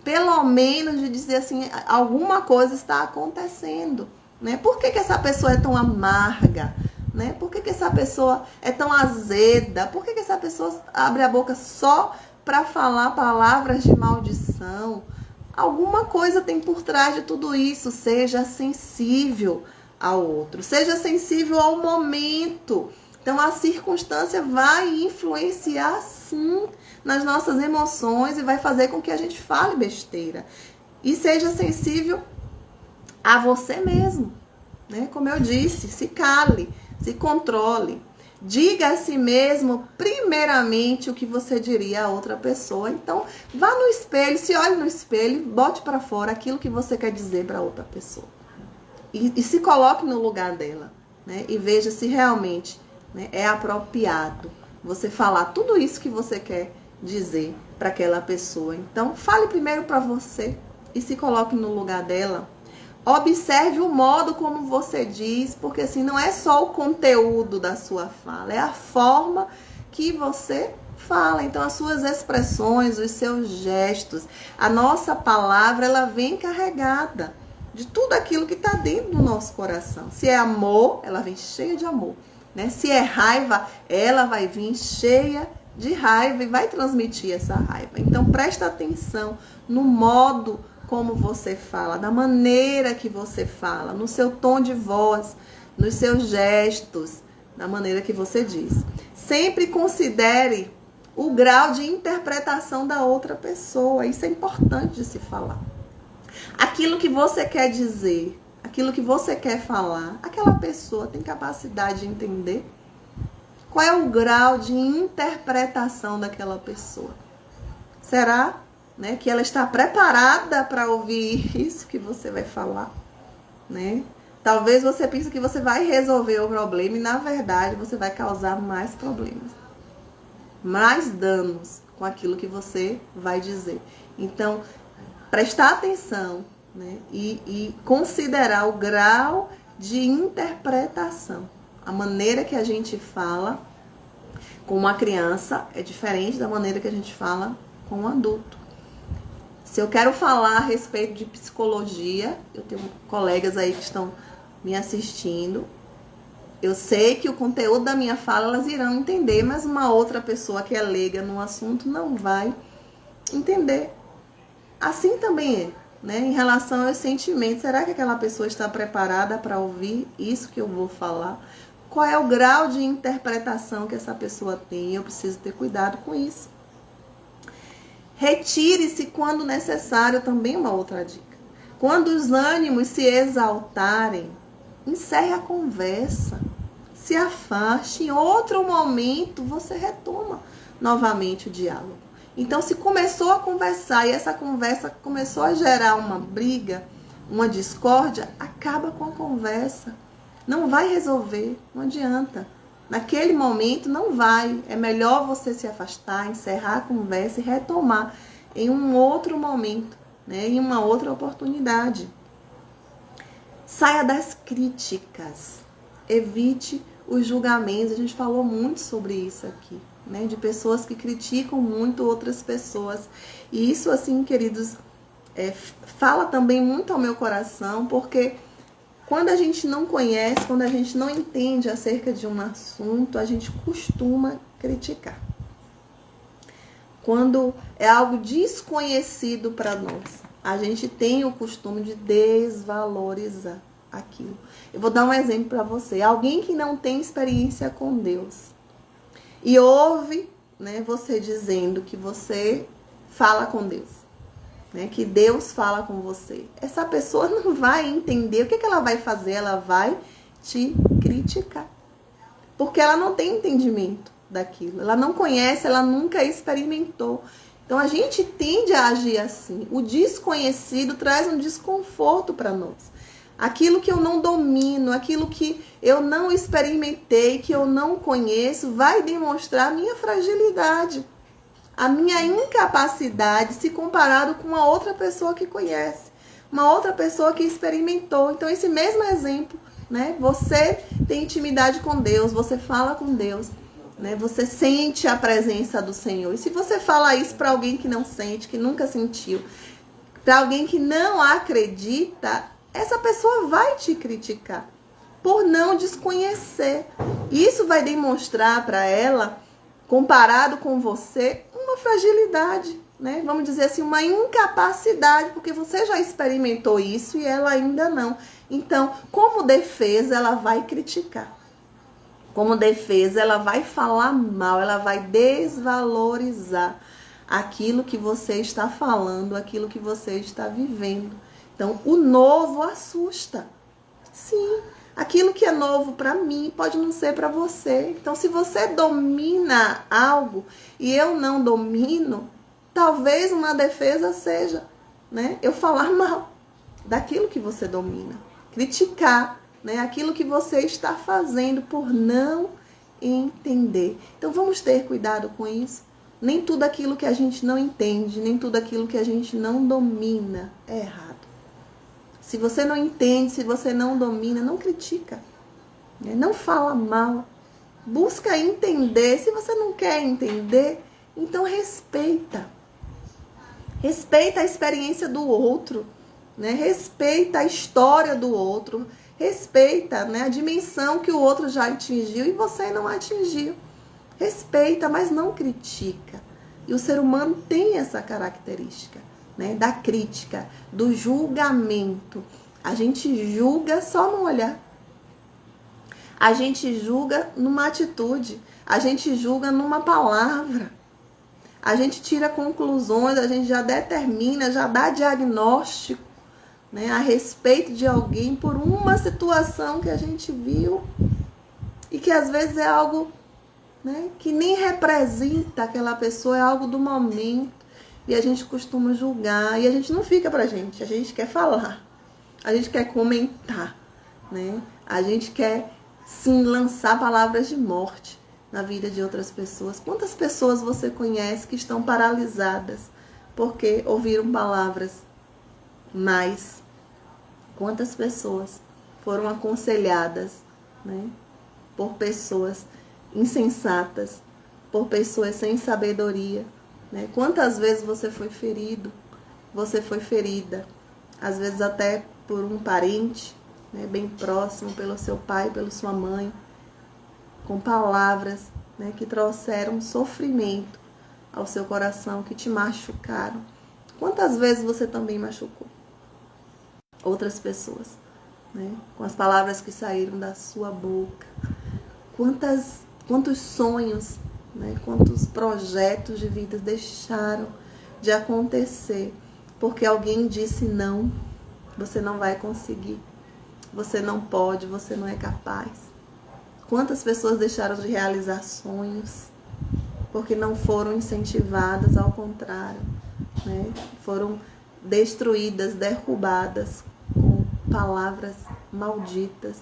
pelo menos de dizer assim, alguma coisa está acontecendo, né? Por que essa pessoa é tão amarga, né? Por que essa pessoa é tão azeda? Por que essa pessoa abre a boca só para falar palavras de maldição? Alguma coisa tem por trás de tudo isso. Seja sensível ao outro. Seja sensível ao momento. Então, a circunstância vai influenciar, sim, nas nossas emoções e vai fazer com que a gente fale besteira. E seja sensível a você mesmo, né? Como eu disse, se cale, se controle. Diga a si mesmo, primeiramente, o que você diria a outra pessoa. Então, vá no espelho, se olhe no espelho, bote para fora aquilo que você quer dizer para outra pessoa. E se coloque no lugar dela, né? E veja se realmente, né, é apropriado você falar tudo isso que você quer dizer para aquela pessoa. Então, fale primeiro para você e se coloque no lugar dela. Observe o modo como você diz, porque assim, não é só o conteúdo da sua fala, é a forma que você fala. Então, as suas expressões, os seus gestos, a nossa palavra, ela vem carregada de tudo aquilo que está dentro do nosso coração. Se é amor, ela vem cheia de amor, né? Se é raiva, ela vai vir cheia de raiva e vai transmitir essa raiva. Então, presta atenção no modo como você fala, da maneira que você fala, no seu tom de voz, nos seus gestos, da maneira que você diz. Sempre considere o grau de interpretação da outra pessoa. Isso é importante de se falar. Aquilo que você quer dizer, aquilo que você quer falar, aquela pessoa tem capacidade de entender? Qual é o grau de interpretação daquela pessoa? Será, né, que ela está preparada para ouvir isso que você vai falar, né? Talvez você pense que você vai resolver o problema e, na verdade, você vai causar mais problemas, mais danos com aquilo que você vai dizer. Então, prestar atenção, né, e considerar o grau de interpretação. A maneira que a gente fala com uma criança é diferente da maneira que a gente fala com um adulto. Se eu quero falar a respeito de psicologia, eu tenho colegas aí que estão me assistindo, eu sei que o conteúdo da minha fala elas irão entender, mas uma outra pessoa que é leiga no assunto não vai entender. Assim também é, né? Em relação aos sentimentos, será que aquela pessoa está preparada para ouvir isso que eu vou falar? Qual é o grau de interpretação que essa pessoa tem? Eu preciso ter cuidado com isso. Retire-se quando necessário, também uma outra dica. Quando os ânimos se exaltarem, encerre a conversa, se afaste. Em outro momento, você retoma novamente o diálogo. Então, se começou a conversar e essa conversa começou a gerar uma briga, uma discórdia, acaba com a conversa. Não vai resolver, não adianta. Naquele momento não vai. É melhor você se afastar, encerrar a conversa e retomar em um outro momento, né? Em uma outra oportunidade. Saia das críticas. Evite os julgamentos. A gente falou muito sobre isso aqui, né? De pessoas que criticam muito outras pessoas. E isso, assim, queridos, fala também muito ao meu coração, porque quando a gente não conhece, quando a gente não entende acerca de um assunto, a gente costuma criticar. Quando é algo desconhecido para nós, a gente tem o costume de desvalorizar aquilo. Eu vou dar um exemplo para você. Alguém que não tem experiência com Deus e ouve, né, você dizendo que você fala com Deus, né, que Deus fala com você. Essa pessoa não vai entender. O que ela vai fazer? Ela vai te criticar. Porque ela não tem entendimento daquilo. Ela não conhece, ela nunca experimentou. Então a gente tende a agir assim. O desconhecido traz um desconforto para nós. Aquilo que eu não domino, aquilo que eu não experimentei, que eu não conheço, vai demonstrar a minha fragilidade, a minha incapacidade se comparado com uma outra pessoa que conhece, uma outra pessoa que experimentou. Então esse mesmo exemplo, né? Você tem intimidade com Deus, você fala com Deus, né? Você sente a presença do Senhor. E se você fala isso para alguém que não sente, que nunca sentiu, para alguém que não acredita, essa pessoa vai te criticar por não desconhecer. Isso vai demonstrar para ela, comparado com você, uma fragilidade, né? Vamos dizer assim, uma incapacidade, porque você já experimentou isso e ela ainda não. Então, como defesa, ela vai criticar. Como defesa, ela vai falar mal, ela vai desvalorizar aquilo que você está falando, aquilo que você está vivendo. Então, o novo assusta. Sim, aquilo que é novo para mim pode não ser para você. Então, se você domina algo e eu não domino, talvez uma defesa seja, né, eu falar mal daquilo que você domina, criticar, né, aquilo que você está fazendo por não entender. Então, vamos ter cuidado com isso. Nem tudo aquilo que a gente não entende, nem tudo aquilo que a gente não domina é errado. Se você não entende, se você não domina, não critica, né? Não fala mal. Busca entender. Se você não quer entender, então respeita. Respeita a experiência do outro, né? Respeita a história do outro. Respeita, né, a dimensão que o outro já atingiu e você não atingiu. Respeita, mas não critica. E o ser humano tem essa característica, né, da crítica, do julgamento. A gente julga só no olhar. A gente julga numa atitude. A gente julga numa palavra. A gente tira conclusões, a gente já determina, já dá diagnóstico, né, a respeito de alguém por uma situação que a gente viu e que às vezes é algo, né, que nem representa aquela pessoa, é algo do momento. E a gente costuma julgar, e a gente não fica pra gente, a gente quer falar, a gente quer comentar, né? A gente quer, sim, lançar palavras de morte na vida de outras pessoas. Quantas pessoas você conhece que estão paralisadas porque ouviram palavras mais? Quantas pessoas foram aconselhadas, né, por pessoas insensatas, por pessoas sem sabedoria? Né? Quantas vezes você foi ferido, você foi ferida, às vezes até por um parente, né, bem próximo, pelo seu pai, pela sua mãe, com palavras, né, que trouxeram sofrimento ao seu coração, que te machucaram. Quantas vezes você também machucou outras pessoas, né, com as palavras que saíram da sua boca? Quantos sonhos, né, quantos projetos de vida deixaram de acontecer porque alguém disse não, você não vai conseguir, você não pode, você não é capaz. Quantas pessoas deixaram de realizar sonhos porque não foram incentivadas, ao contrário, né, foram destruídas, derrubadas com palavras malditas.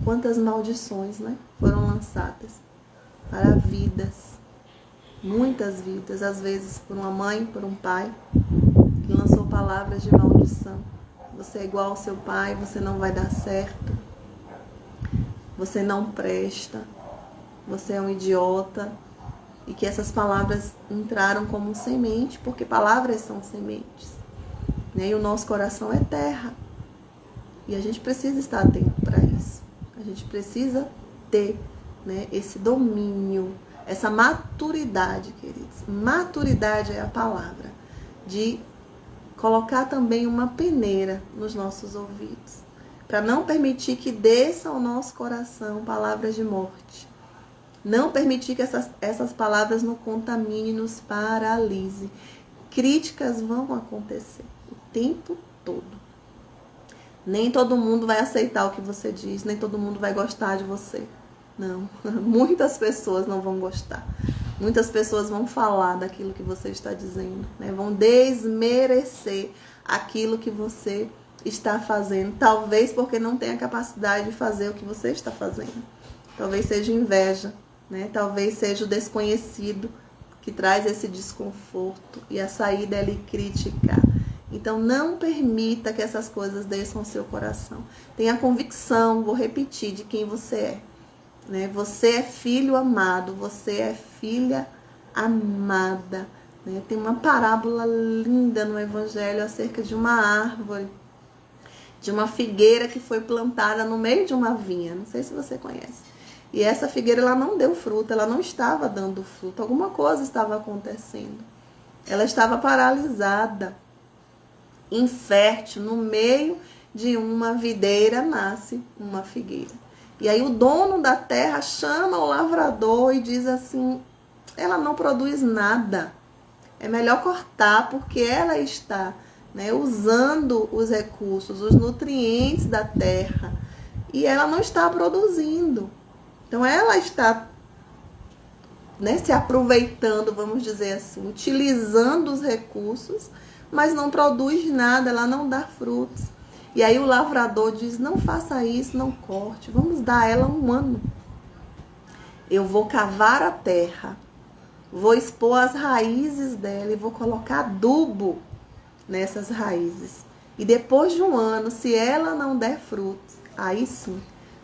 Quantas maldições, né, foram lançadas para vidas, muitas vidas, às vezes por uma mãe, por um pai, que lançou palavras de maldição, você é igual ao seu pai, você não vai dar certo, você não presta, você é um idiota, e que essas palavras entraram como semente, porque palavras são sementes, né? E o nosso coração é terra, e a gente precisa estar atento para isso, a gente precisa ter, né, esse domínio, essa maturidade, queridos. Maturidade é a palavra, de colocar também uma peneira nos nossos ouvidos, para não permitir que desça ao nosso coração palavras de morte. Não permitir que essas palavras nos contaminem, nos paralise. Críticas vão acontecer o tempo todo. Nem todo mundo vai aceitar o que você diz, nem todo mundo vai gostar de você. Não, muitas pessoas não vão gostar. Muitas pessoas vão falar daquilo que você está dizendo, né? Vão desmerecer aquilo que você está fazendo. Talvez porque não tenha capacidade de fazer o que você está fazendo. Talvez seja inveja, né? Talvez seja o desconhecido que traz esse desconforto. E a saída é lhe criticar. Então não permita que essas coisas desçam ao seu coração. Tenha convicção, vou repetir, de quem você é. Né? Você é filho amado, você é filha amada. Né? Tem uma parábola linda no Evangelho acerca de uma árvore, de uma figueira que foi plantada no meio de uma vinha. Não sei se você conhece. E essa figueira ela não deu fruto, ela não estava dando fruto. Alguma coisa estava acontecendo. Ela estava paralisada, infértil. No meio de uma videira nasce uma figueira. E aí o dono da terra chama o lavrador e diz assim, ela não produz nada, é melhor cortar porque ela está, né, usando os recursos, os nutrientes da terra e ela não está produzindo. Então ela está, né, se aproveitando, vamos dizer assim, utilizando os recursos, mas não produz nada, ela não dá frutos. E aí o lavrador diz, não faça isso, não corte, vamos dar a ela um ano. Eu vou cavar a terra, vou expor as raízes dela e vou colocar adubo nessas raízes. E depois de um ano, se ela não der frutos, aí sim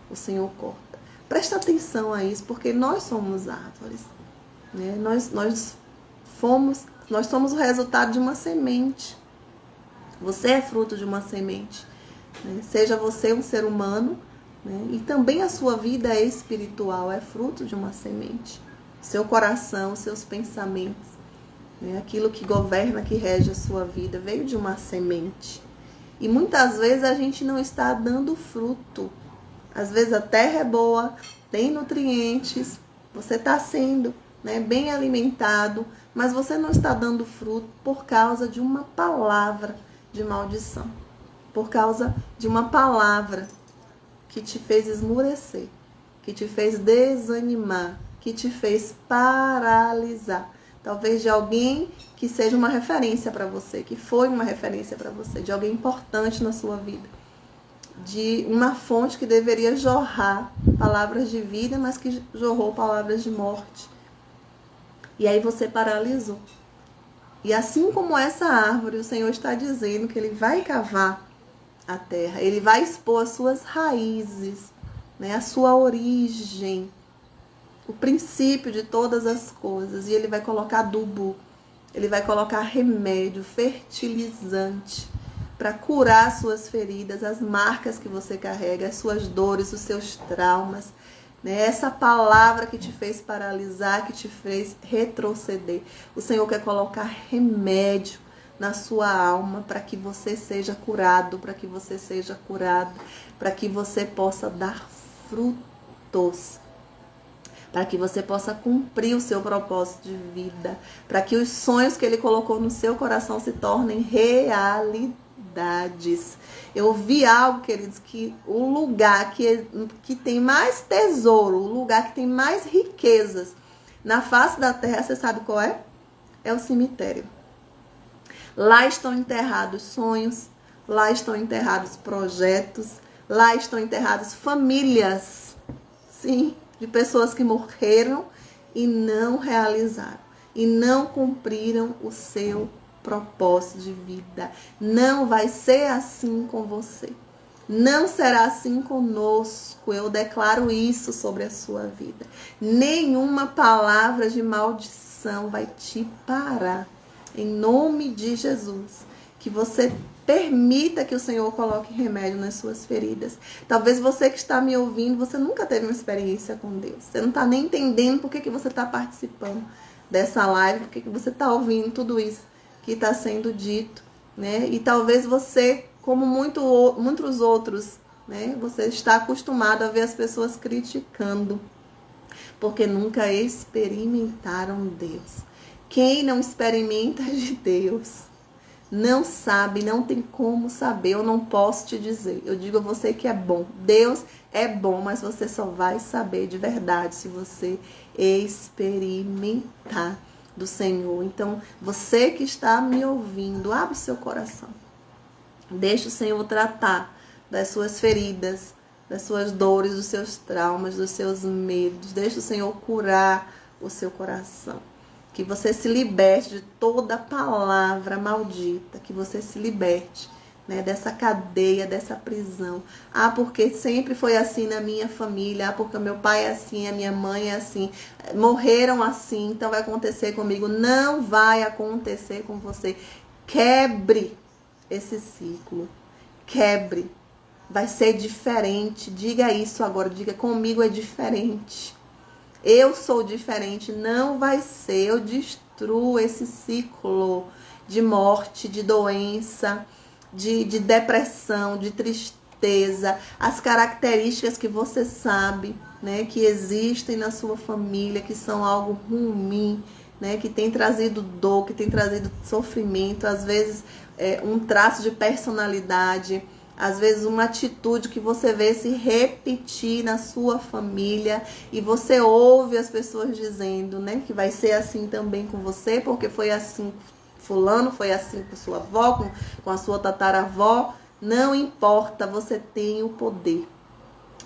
o Senhor corta. Presta atenção a isso, porque nós somos árvores. Né? Nós somos o resultado de uma semente. Você é fruto de uma semente. Né? Seja você um ser humano, né? E também a sua vida espiritual é fruto de uma semente. Seu coração, seus pensamentos, né? Aquilo que governa, que rege a sua vida, veio de uma semente. E muitas vezes a gente não está dando fruto. Às vezes a terra é boa, tem nutrientes, você está sendo, né, bem alimentado, mas você não está dando fruto por causa de uma palavra de maldição. Por causa de uma palavra que te fez esmurecer, que te fez desanimar, que te fez paralisar. Talvez de alguém que seja uma referência para você, que foi uma referência para você, de alguém importante na sua vida. De uma fonte que deveria jorrar palavras de vida, mas que jorrou palavras de morte. E aí você paralisou. E assim como essa árvore, o Senhor está dizendo que Ele vai cavar a terra, Ele vai expor as suas raízes, né, a sua origem, o princípio de todas as coisas. E Ele vai colocar adubo, Ele vai colocar remédio, fertilizante, para curar as suas feridas, as marcas que você carrega, as suas dores, os seus traumas. Né? Essa palavra que te fez paralisar, que te fez retroceder. O Senhor quer colocar remédio na sua alma para que você seja curado, para que você seja curado, para que você possa dar frutos, para que você possa cumprir o seu propósito de vida, para que os sonhos que Ele colocou no seu coração se tornem realidades. Eu vi algo, queridos, que o lugar que tem mais tesouro, o lugar que tem mais riquezas na face da terra, você sabe qual é? É o cemitério. Lá estão enterrados sonhos, lá estão enterrados projetos, lá estão enterradas famílias, sim, de pessoas que morreram e não realizaram, e não cumpriram o seu propósito de vida. Não vai ser assim com você. Não será assim conosco. Eu declaro isso sobre a sua vida. Nenhuma palavra de maldição vai te parar. Em nome de Jesus. Que você permita que o Senhor coloque remédio nas suas feridas. Talvez você que está me ouvindo, você nunca teve uma experiência com Deus. Você não está nem entendendo por que você está participando dessa live, por que você está ouvindo tudo isso que está sendo dito, né? E talvez você, como muitos outros, né? Você está acostumado a ver as pessoas criticando, porque nunca experimentaram Deus. Quem não experimenta de Deus não sabe, não tem como saber. Eu não posso te dizer. Eu digo a você que é bom. Deus é bom, mas você só vai saber de verdade se você experimentar do Senhor. Então, você que está me ouvindo, abre o seu coração. Deixa o Senhor tratar das suas feridas, das suas dores, dos seus traumas, dos seus medos. Deixa o Senhor curar o seu coração. Que você se liberte de toda palavra maldita. Que você se liberte, né, dessa cadeia, dessa prisão. Ah, porque sempre foi assim na minha família. Ah, porque meu pai é assim, a minha mãe é assim. Morreram assim, então vai acontecer comigo. Não vai acontecer com você. Quebre esse ciclo. Quebre. Vai ser diferente. Diga isso agora. Diga, comigo é diferente. Eu sou diferente, não vai ser. Eu destruo esse ciclo de morte, de doença, de depressão, de tristeza. As características que você sabe, né, que existem na sua família, que são algo ruim, né, que tem trazido dor, que tem trazido sofrimento. Às vezes um traço de personalidade. Às vezes uma atitude que você vê se repetir na sua família e você ouve as pessoas dizendo, né, que vai ser assim também com você, porque foi assim fulano, foi assim com sua avó, com a sua tataravó. Não importa, você tem o poder,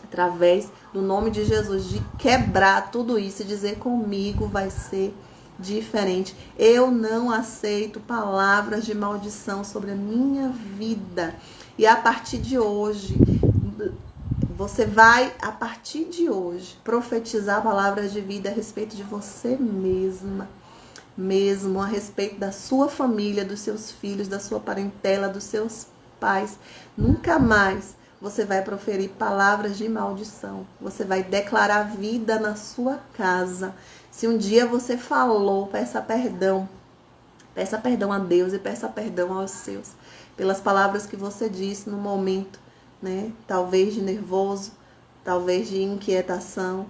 através do nome de Jesus, de quebrar tudo isso e dizer comigo vai ser diferente. Eu não aceito palavras de maldição sobre a minha vida. E a partir de hoje, você vai, a partir de hoje, profetizar palavras de vida a respeito de você mesmo, a respeito da sua família, dos seus filhos, da sua parentela, dos seus pais. Nunca mais você vai proferir palavras de maldição. Você vai declarar vida na sua casa. Se um dia você falou, peça perdão a Deus e peça perdão aos seus, pelas palavras que você disse no momento, né? Talvez de nervoso, talvez de inquietação,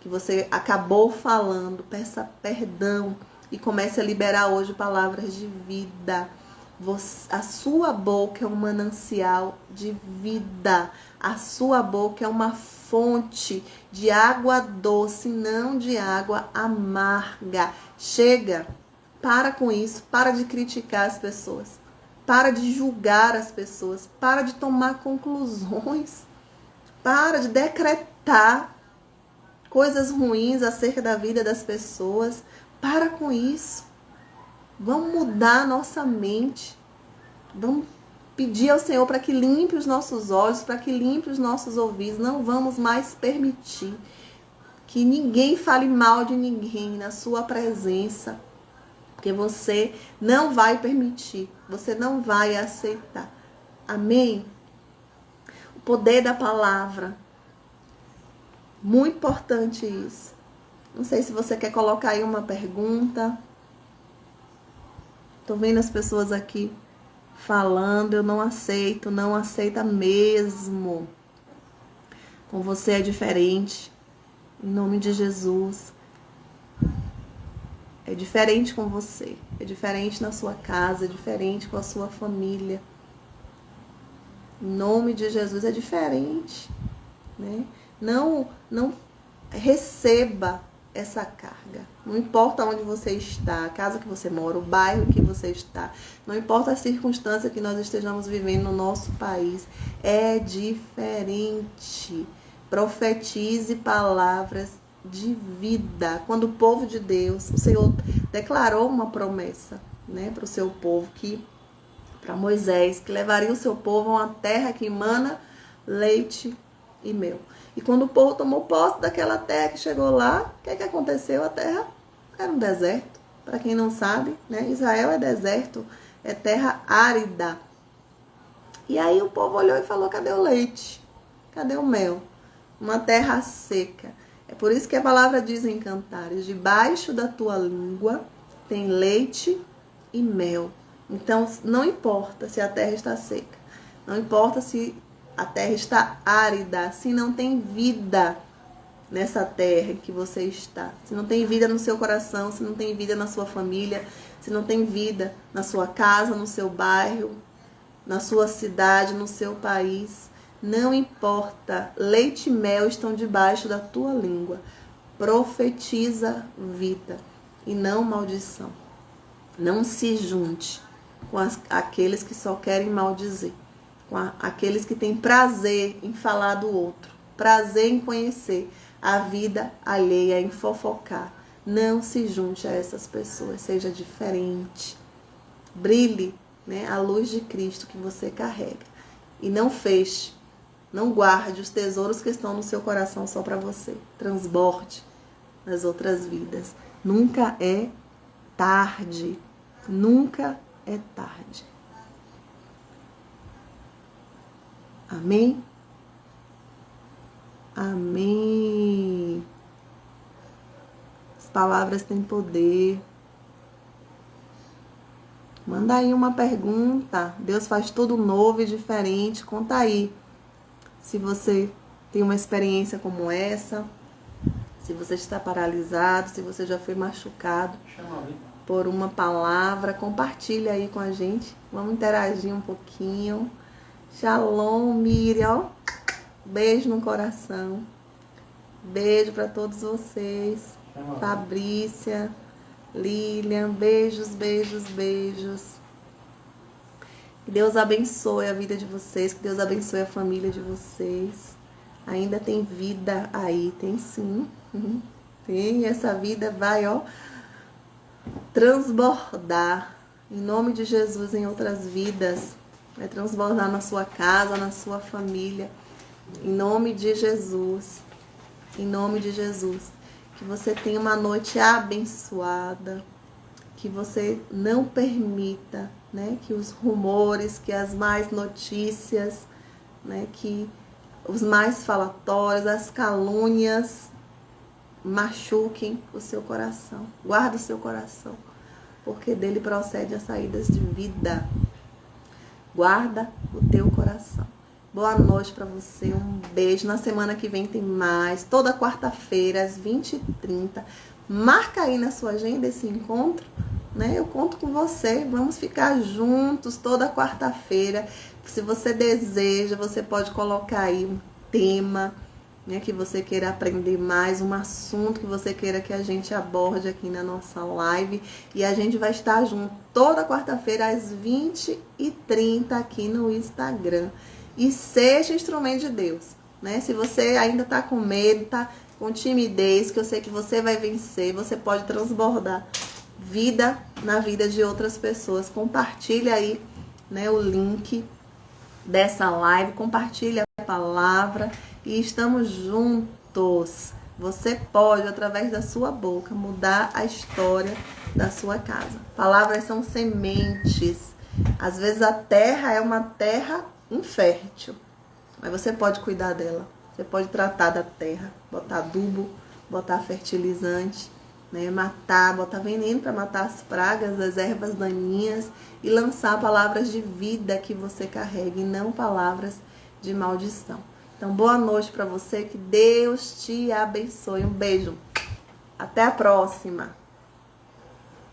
que você acabou falando. Peça perdão e comece a liberar hoje palavras de vida. A sua boca é um manancial de vida. A sua boca é uma fonte de água doce, não de água amarga. Chega, para com isso, para de criticar as pessoas, para de julgar as pessoas, para de tomar conclusões, para de decretar coisas ruins acerca da vida das pessoas. Para com isso. Vamos mudar a nossa mente. Vamos pedir ao Senhor para que limpe os nossos olhos, para que limpe os nossos ouvidos. Não vamos mais permitir que ninguém fale mal de ninguém na sua presença, porque você não vai permitir, você não vai aceitar. Amém? O poder da palavra. Muito importante isso. Não sei se você quer colocar aí uma pergunta. Tô vendo as pessoas aqui falando, eu não aceito, não aceita mesmo. Com você é diferente. Em nome de Jesus. É diferente com você. É diferente na sua casa, é diferente com a sua família. Em nome de Jesus é diferente, né? Não receba essa carga. Não importa onde você está, a casa que você mora, o bairro que você está, não importa a circunstância que nós estejamos vivendo no nosso país, é diferente. Profetize palavras de vida. Quando o povo de Deus, o Senhor declarou uma promessa, né, para o seu povo, para Moisés, que levaria o seu povo a uma terra que emana leite e mel. E quando o povo tomou posse daquela terra, que chegou lá, o que aconteceu? A terra era um deserto. Para quem não sabe, né, Israel é deserto, é terra árida. E aí o povo olhou e falou, cadê o leite? Cadê o mel? Uma terra seca. É por isso que a palavra diz em Cantares, debaixo da tua língua tem leite e mel. Então, não importa se a terra está seca, não importa se a terra está árida, se não tem vida nessa terra em que você está, se não tem vida no seu coração, se não tem vida na sua família, se não tem vida na sua casa, no seu bairro, na sua cidade, no seu país, não importa, leite e mel estão debaixo da tua língua. Profetiza vida e não maldição. Não se junte com aqueles que só querem maldizer, com aqueles que têm prazer em falar do outro, prazer em conhecer a vida alheia, em fofocar. Não se junte a essas pessoas, seja diferente. Brilhe, né, a luz de Cristo que você carrega. E não feche, não guarde os tesouros que estão no seu coração só para você. Transborde nas outras vidas. Nunca é tarde. Nunca é tarde. Amém? Amém. As palavras têm poder. Manda aí uma pergunta. Deus faz tudo novo e diferente. Conta aí. Se você tem uma experiência como essa, se você está paralisado, se você já foi machucado por uma palavra, compartilha aí com a gente. Vamos interagir um pouquinho. Shalom, Miriam. Beijo no coração. Beijo para todos vocês. Fabrícia, Lilian, beijos, beijos, beijos. Que Deus abençoe a vida de vocês, que Deus abençoe a família de vocês. Ainda tem vida aí, tem sim. Tem, essa vida vai, ó, transbordar em nome de Jesus em outras vidas. Vai transbordar na sua casa, na sua família. Em nome de Jesus. Em nome de Jesus. Que você tenha uma noite abençoada. Que você não permita, né, que os rumores, que as más notícias, né, que os mais falatórios, as calúnias machuquem o seu coração. Guarda o seu coração, porque dele procede as saídas de vida. Guarda o teu coração. Boa noite para você, um beijo. Na semana que vem tem mais, toda quarta-feira às 20h30. Marca aí na sua agenda esse encontro, né? Eu conto com você, vamos ficar juntos toda quarta-feira. Se você deseja, você pode colocar aí um tema, né, que você queira aprender mais, um assunto que você queira que a gente aborde aqui na nossa live. E a gente vai estar junto toda quarta-feira às 20h30 aqui no Instagram. E seja instrumento de Deus, né? Se você ainda tá com medo, tá com timidez, que eu sei que você vai vencer, você pode transbordar vida na vida de outras pessoas. Compartilha aí, né, o link dessa live, compartilha a palavra e estamos juntos. Você pode, através da sua boca, mudar a história da sua casa. Palavras são sementes. Às vezes a terra é uma terra infértil, mas você pode cuidar dela. Você pode tratar da terra, botar adubo, botar fertilizante, né, botar veneno para matar as pragas, as ervas daninhas e lançar palavras de vida que você carrega e não palavras de maldição. Então, boa noite para você, que Deus te abençoe. Um beijo. Até a próxima.